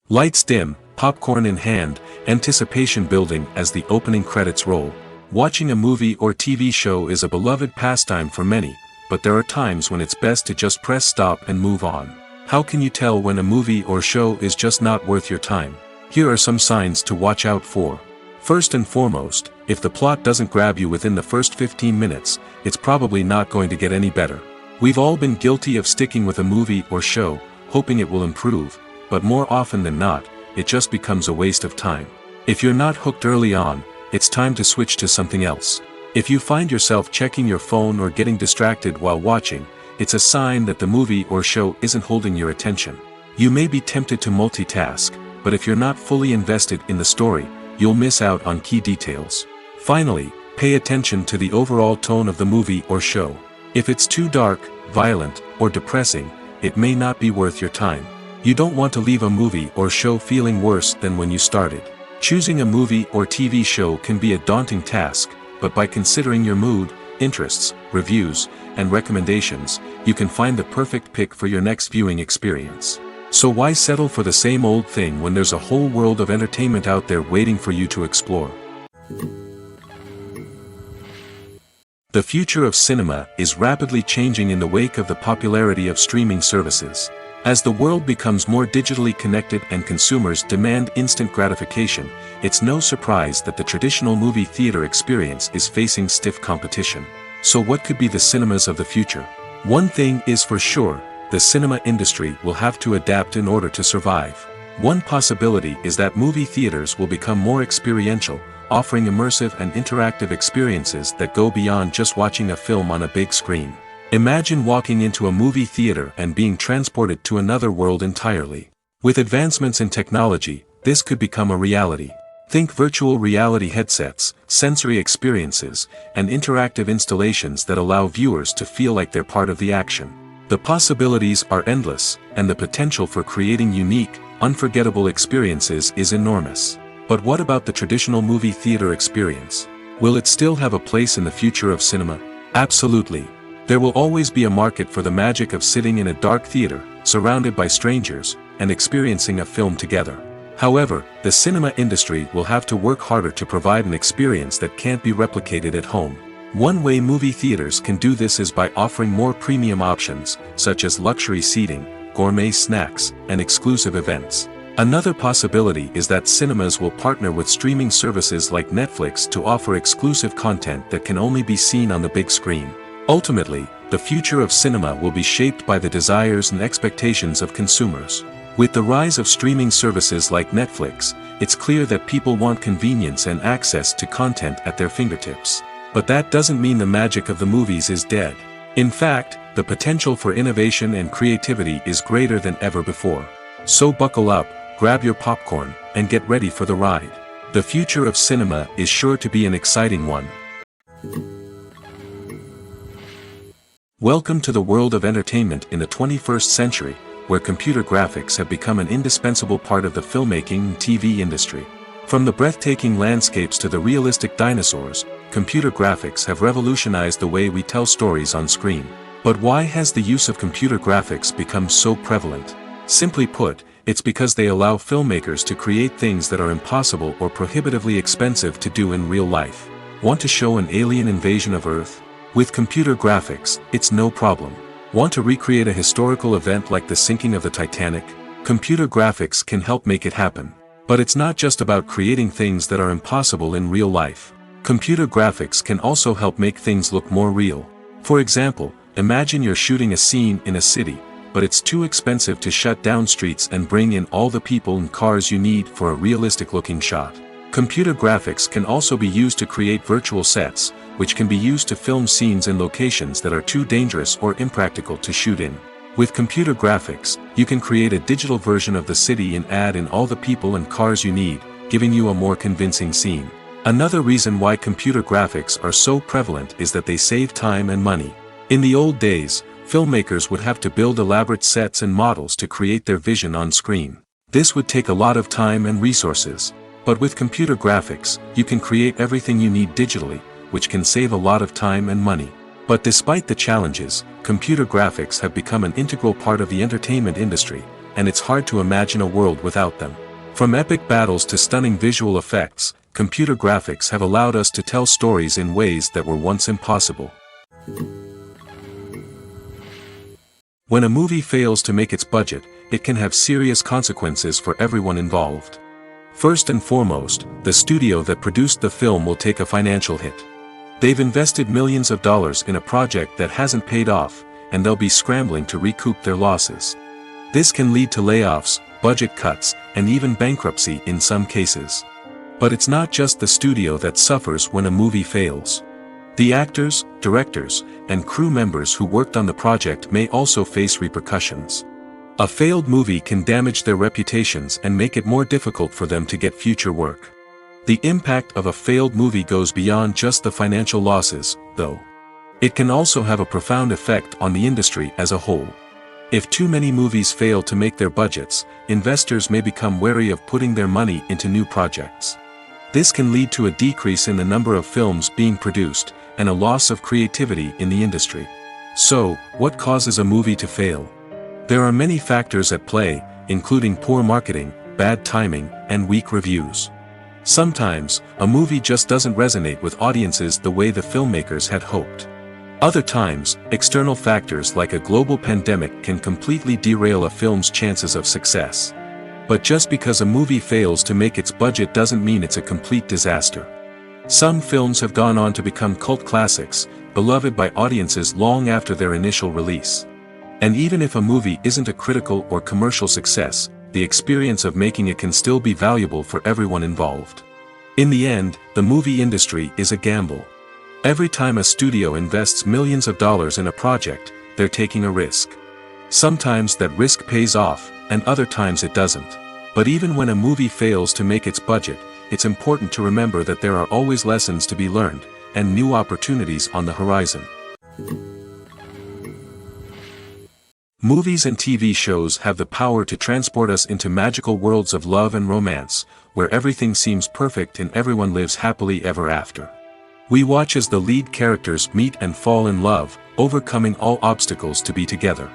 Lights dim, popcorn in hand, anticipation building as the opening credits roll. Watching a movie or TV show is a beloved pastime for many, but there are times when it's best to just press stop and move on. How can you tell when a movie or show is just not worth your time? Here are some signs to watch out for. First and foremost, if the plot doesn't grab you within the first 15 minutes, it's probably not going to get any better. We've all been guilty of sticking with a movie or show, hoping it will improve, but more often than not, it just becomes a waste of time. If you're not hooked early on, it's time to switch to something else. If you find yourself checking your phone or getting distracted while watching, it's a sign that the movie or show isn't holding your attention. You may be tempted to multitask, but if you're not fully invested in the story, you'll miss out on key details. Finally, pay attention to the overall tone of the movie or show. If it's too dark, violent, or depressing, it may not be worth your time. You don't want to leave a movie or show feeling worse than when you started. Choosing a movie or TV show can be a daunting task, but by considering your mood, interests, reviews, and recommendations, you can find the perfect pick for your next viewing experience. So why settle for the same old thing when there's a whole world of entertainment out there waiting for you to explore? The future of cinema is rapidly changing in the wake of the popularity of streaming services. As the world becomes more digitally connected and consumers demand instant gratification, it's no surprise that the traditional movie theater experience is facing stiff competition. So what could be the cinemas of the future? One thing is for sure: the cinema industry will have to adapt in order to survive. One possibility is that movie theaters will become more experiential, offering immersive and interactive experiences that go beyond just watching a film on a big screen. Imagine walking into a movie theater and being transported to another world entirely. With advancements in technology, this could become a reality. Think virtual reality headsets, sensory experiences, and interactive installations that allow viewers to feel like they're part of the action. The possibilities are endless, and the potential for creating unique, unforgettable experiences is enormous. But what about the traditional movie theater experience? Will it still have a place in the future of cinema? Absolutely. There will always be a market for the magic of sitting in a dark theater, surrounded by strangers, and experiencing a film together. However, the cinema industry will have to work harder to provide an experience that can't be replicated at home. One way movie theaters can do this is by offering more premium options, such as luxury seating, gourmet snacks, and exclusive events. Another possibility is that cinemas will partner with streaming services like Netflix to offer exclusive content that can only be seen on the big screen. Ultimately, the future of cinema will be shaped by the desires and expectations of consumers. With the rise of streaming services like Netflix, it's clear that people want convenience and access to content at their fingertips. But that doesn't mean the magic of the movies is dead. In fact, the potential for innovation and creativity is greater than ever before. So buckle up, grab your popcorn, and get ready for the ride. The future of cinema is sure to be an exciting one. Welcome to the world of entertainment in the 21st century, where computer graphics have become an indispensable part of the filmmaking and TV industry. From the breathtaking landscapes to the realistic dinosaurs, computer graphics have revolutionized the way we tell stories on screen. But why has the use of computer graphics become so prevalent? Simply put, it's because they allow filmmakers to create things that are impossible or prohibitively expensive to do in real life. Want to show an alien invasion of Earth? With computer graphics, it's no problem. Want to recreate a historical event like the sinking of the Titanic? Computer graphics can help make it happen. But it's not just about creating things that are impossible in real life. Computer graphics can also help make things look more real. For example, imagine you're shooting a scene in a city, but it's too expensive to shut down streets and bring in all the people and cars you need for a realistic-looking shot. Computer graphics can also be used to create virtual sets, which can be used to film scenes in locations that are too dangerous or impractical to shoot in. With computer graphics, you can create a digital version of the city and add in all the people and cars you need, giving you a more convincing scene. Another reason why computer graphics are so prevalent is that they save time and money. In the old days, filmmakers would have to build elaborate sets and models to create their vision on screen. This would take a lot of time and resources. But with computer graphics, you can create everything you need digitally, which can save a lot of time and money. But despite the challenges, computer graphics have become an integral part of the entertainment industry, and it's hard to imagine a world without them. From epic battles to stunning visual effects, computer graphics have allowed us to tell stories in ways that were once impossible. When a movie fails to make its budget, it can have serious consequences for everyone involved. First and foremost, the studio that produced the film will take a financial hit. They've invested millions of dollars in a project that hasn't paid off, and they'll be scrambling to recoup their losses. This can lead to layoffs, budget cuts, and even bankruptcy in some cases. But it's not just the studio that suffers when a movie fails. The actors, directors, and crew members who worked on the project may also face repercussions. A failed movie can damage their reputations and make it more difficult for them to get future work. The impact of a failed movie goes beyond just the financial losses, though. It can also have a profound effect on the industry as a whole. If too many movies fail to make their budgets, investors may become wary of putting their money into new projects. This can lead to a decrease in the number of films being produced, and a loss of creativity in the industry. So, what causes a movie to fail? There are many factors at play, including poor marketing, bad timing, and weak reviews. Sometimes, a movie just doesn't resonate with audiences the way the filmmakers had hoped. Other times, external factors like a global pandemic can completely derail a film's chances of success. But just because a movie fails to make its budget doesn't mean it's a complete disaster. Some films have gone on to become cult classics, beloved by audiences long after their initial release. And even if a movie isn't a critical or commercial success, the experience of making it can still be valuable for everyone involved. In the end, the movie industry is a gamble. Every time a studio invests millions of dollars in a project, they're taking a risk. Sometimes that risk pays off, and other times it doesn't. But even when a movie fails to make its budget, it's important to remember that there are always lessons to be learned, and new opportunities on the horizon. Movies and TV shows have the power to transport us into magical worlds of love and romance, where everything seems perfect and everyone lives happily ever after. We watch as the lead characters meet and fall in love, overcoming all obstacles to be together.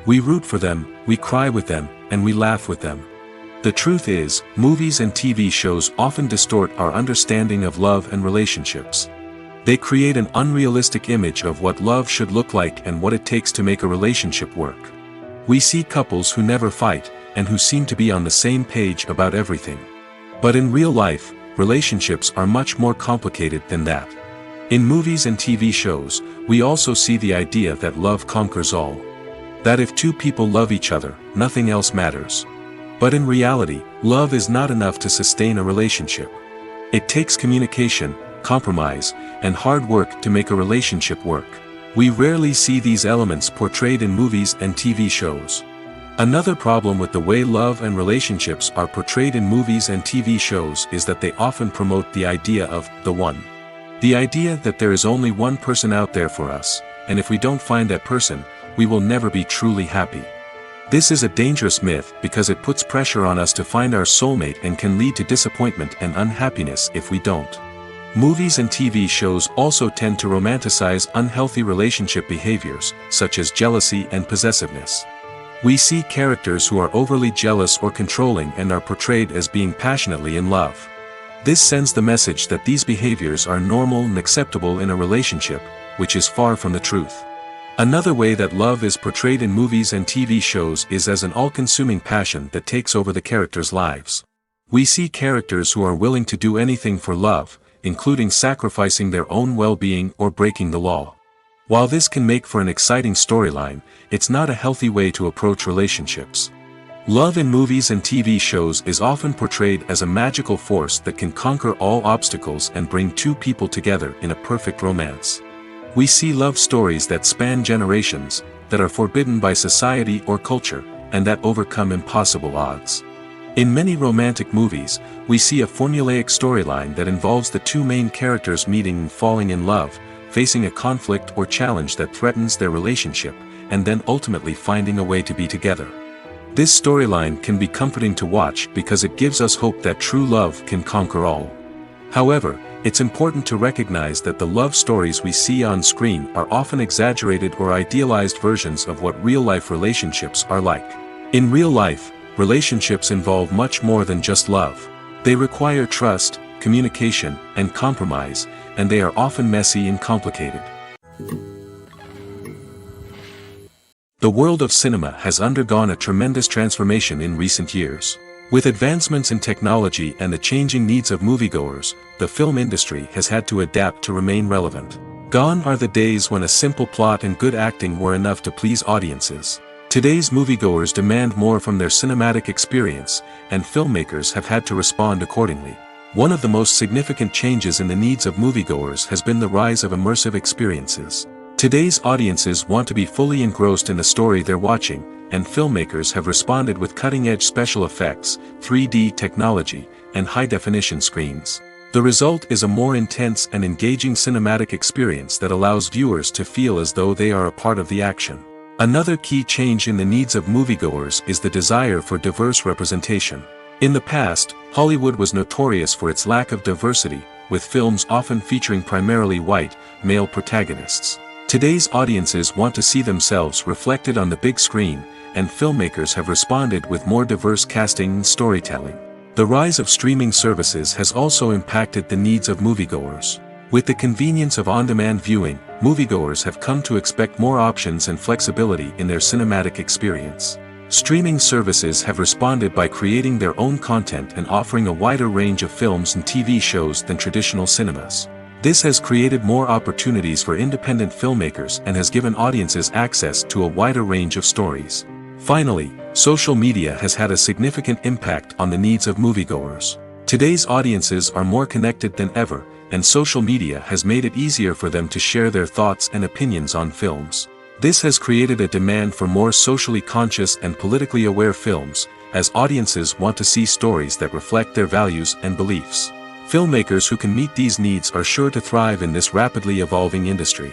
We root for them, we cry with them, and we laugh with them. The truth is, movies and TV shows often distort our understanding of love and relationships. They create an unrealistic image of what love should look like and what it takes to make a relationship work. We see couples who never fight, and who seem to be on the same page about everything. But in real life, relationships are much more complicated than that. In movies and TV shows, we also see the idea that love conquers all. That if two people love each other, nothing else matters. But in reality, love is not enough to sustain a relationship. It takes communication, compromise, and hard work to make a relationship work. We rarely see these elements portrayed in movies and TV shows. Another problem with the way love and relationships are portrayed in movies and TV shows is that they often promote the idea of the one. The idea that there is only one person out there for us, and if we don't find that person, we will never be truly happy. This is a dangerous myth because it puts pressure on us to find our soulmate and can lead to disappointment and unhappiness if we don't. Movies and TV shows also tend to romanticize unhealthy relationship behaviors, such as jealousy and possessiveness. We see characters who are overly jealous or controlling and are portrayed as being passionately in love. This sends the message that these behaviors are normal and acceptable in a relationship, which is far from the truth. Another way that love is portrayed in movies and TV shows is as an all-consuming passion that takes over the characters' lives. We see characters who are willing to do anything for love, including sacrificing their own well-being or breaking the law. While this can make for an exciting storyline, it's not a healthy way to approach relationships. Love in movies and TV shows is often portrayed as a magical force that can conquer all obstacles and bring two people together in a perfect romance. We see love stories that span generations, that are forbidden by society or culture, and that overcome impossible odds. In many romantic movies, we see a formulaic storyline that involves the two main characters meeting and falling in love, facing a conflict or challenge that threatens their relationship, and then ultimately finding a way to be together. This storyline can be comforting to watch because it gives us hope that true love can conquer all. However, it's important to recognize that the love stories we see on screen are often exaggerated or idealized versions of what real-life relationships are like. In real life, relationships involve much more than just love. They require trust, communication, and compromise, and they are often messy and complicated. The world of cinema has undergone a tremendous transformation in recent years. With advancements in technology and the changing needs of moviegoers, the film industry has had to adapt to remain relevant. Gone are the days when a simple plot and good acting were enough to please audiences. Today's moviegoers demand more from their cinematic experience, and filmmakers have had to respond accordingly. One of the most significant changes in the needs of moviegoers has been the rise of immersive experiences. Today's audiences want to be fully engrossed in the story they're watching, and filmmakers have responded with cutting-edge special effects, 3D technology, and high-definition screens. The result is a more intense and engaging cinematic experience that allows viewers to feel as though they are a part of the action. Another key change in the needs of moviegoers is the desire for diverse representation. In the past, Hollywood was notorious for its lack of diversity, with films often featuring primarily white, male protagonists. Today's audiences want to see themselves reflected on the big screen, and filmmakers have responded with more diverse casting and storytelling. The rise of streaming services has also impacted the needs of moviegoers. With the convenience of on-demand viewing, moviegoers have come to expect more options and flexibility in their cinematic experience. Streaming services have responded by creating their own content and offering a wider range of films and TV shows than traditional cinemas. This has created more opportunities for independent filmmakers and has given audiences access to a wider range of stories. Finally, social media has had a significant impact on the needs of moviegoers. Today's audiences are more connected than ever, and social media has made it easier for them to share their thoughts and opinions on films. This has created a demand for more socially conscious and politically aware films, as audiences want to see stories that reflect their values and beliefs. Filmmakers who can meet these needs are sure to thrive in this rapidly evolving industry.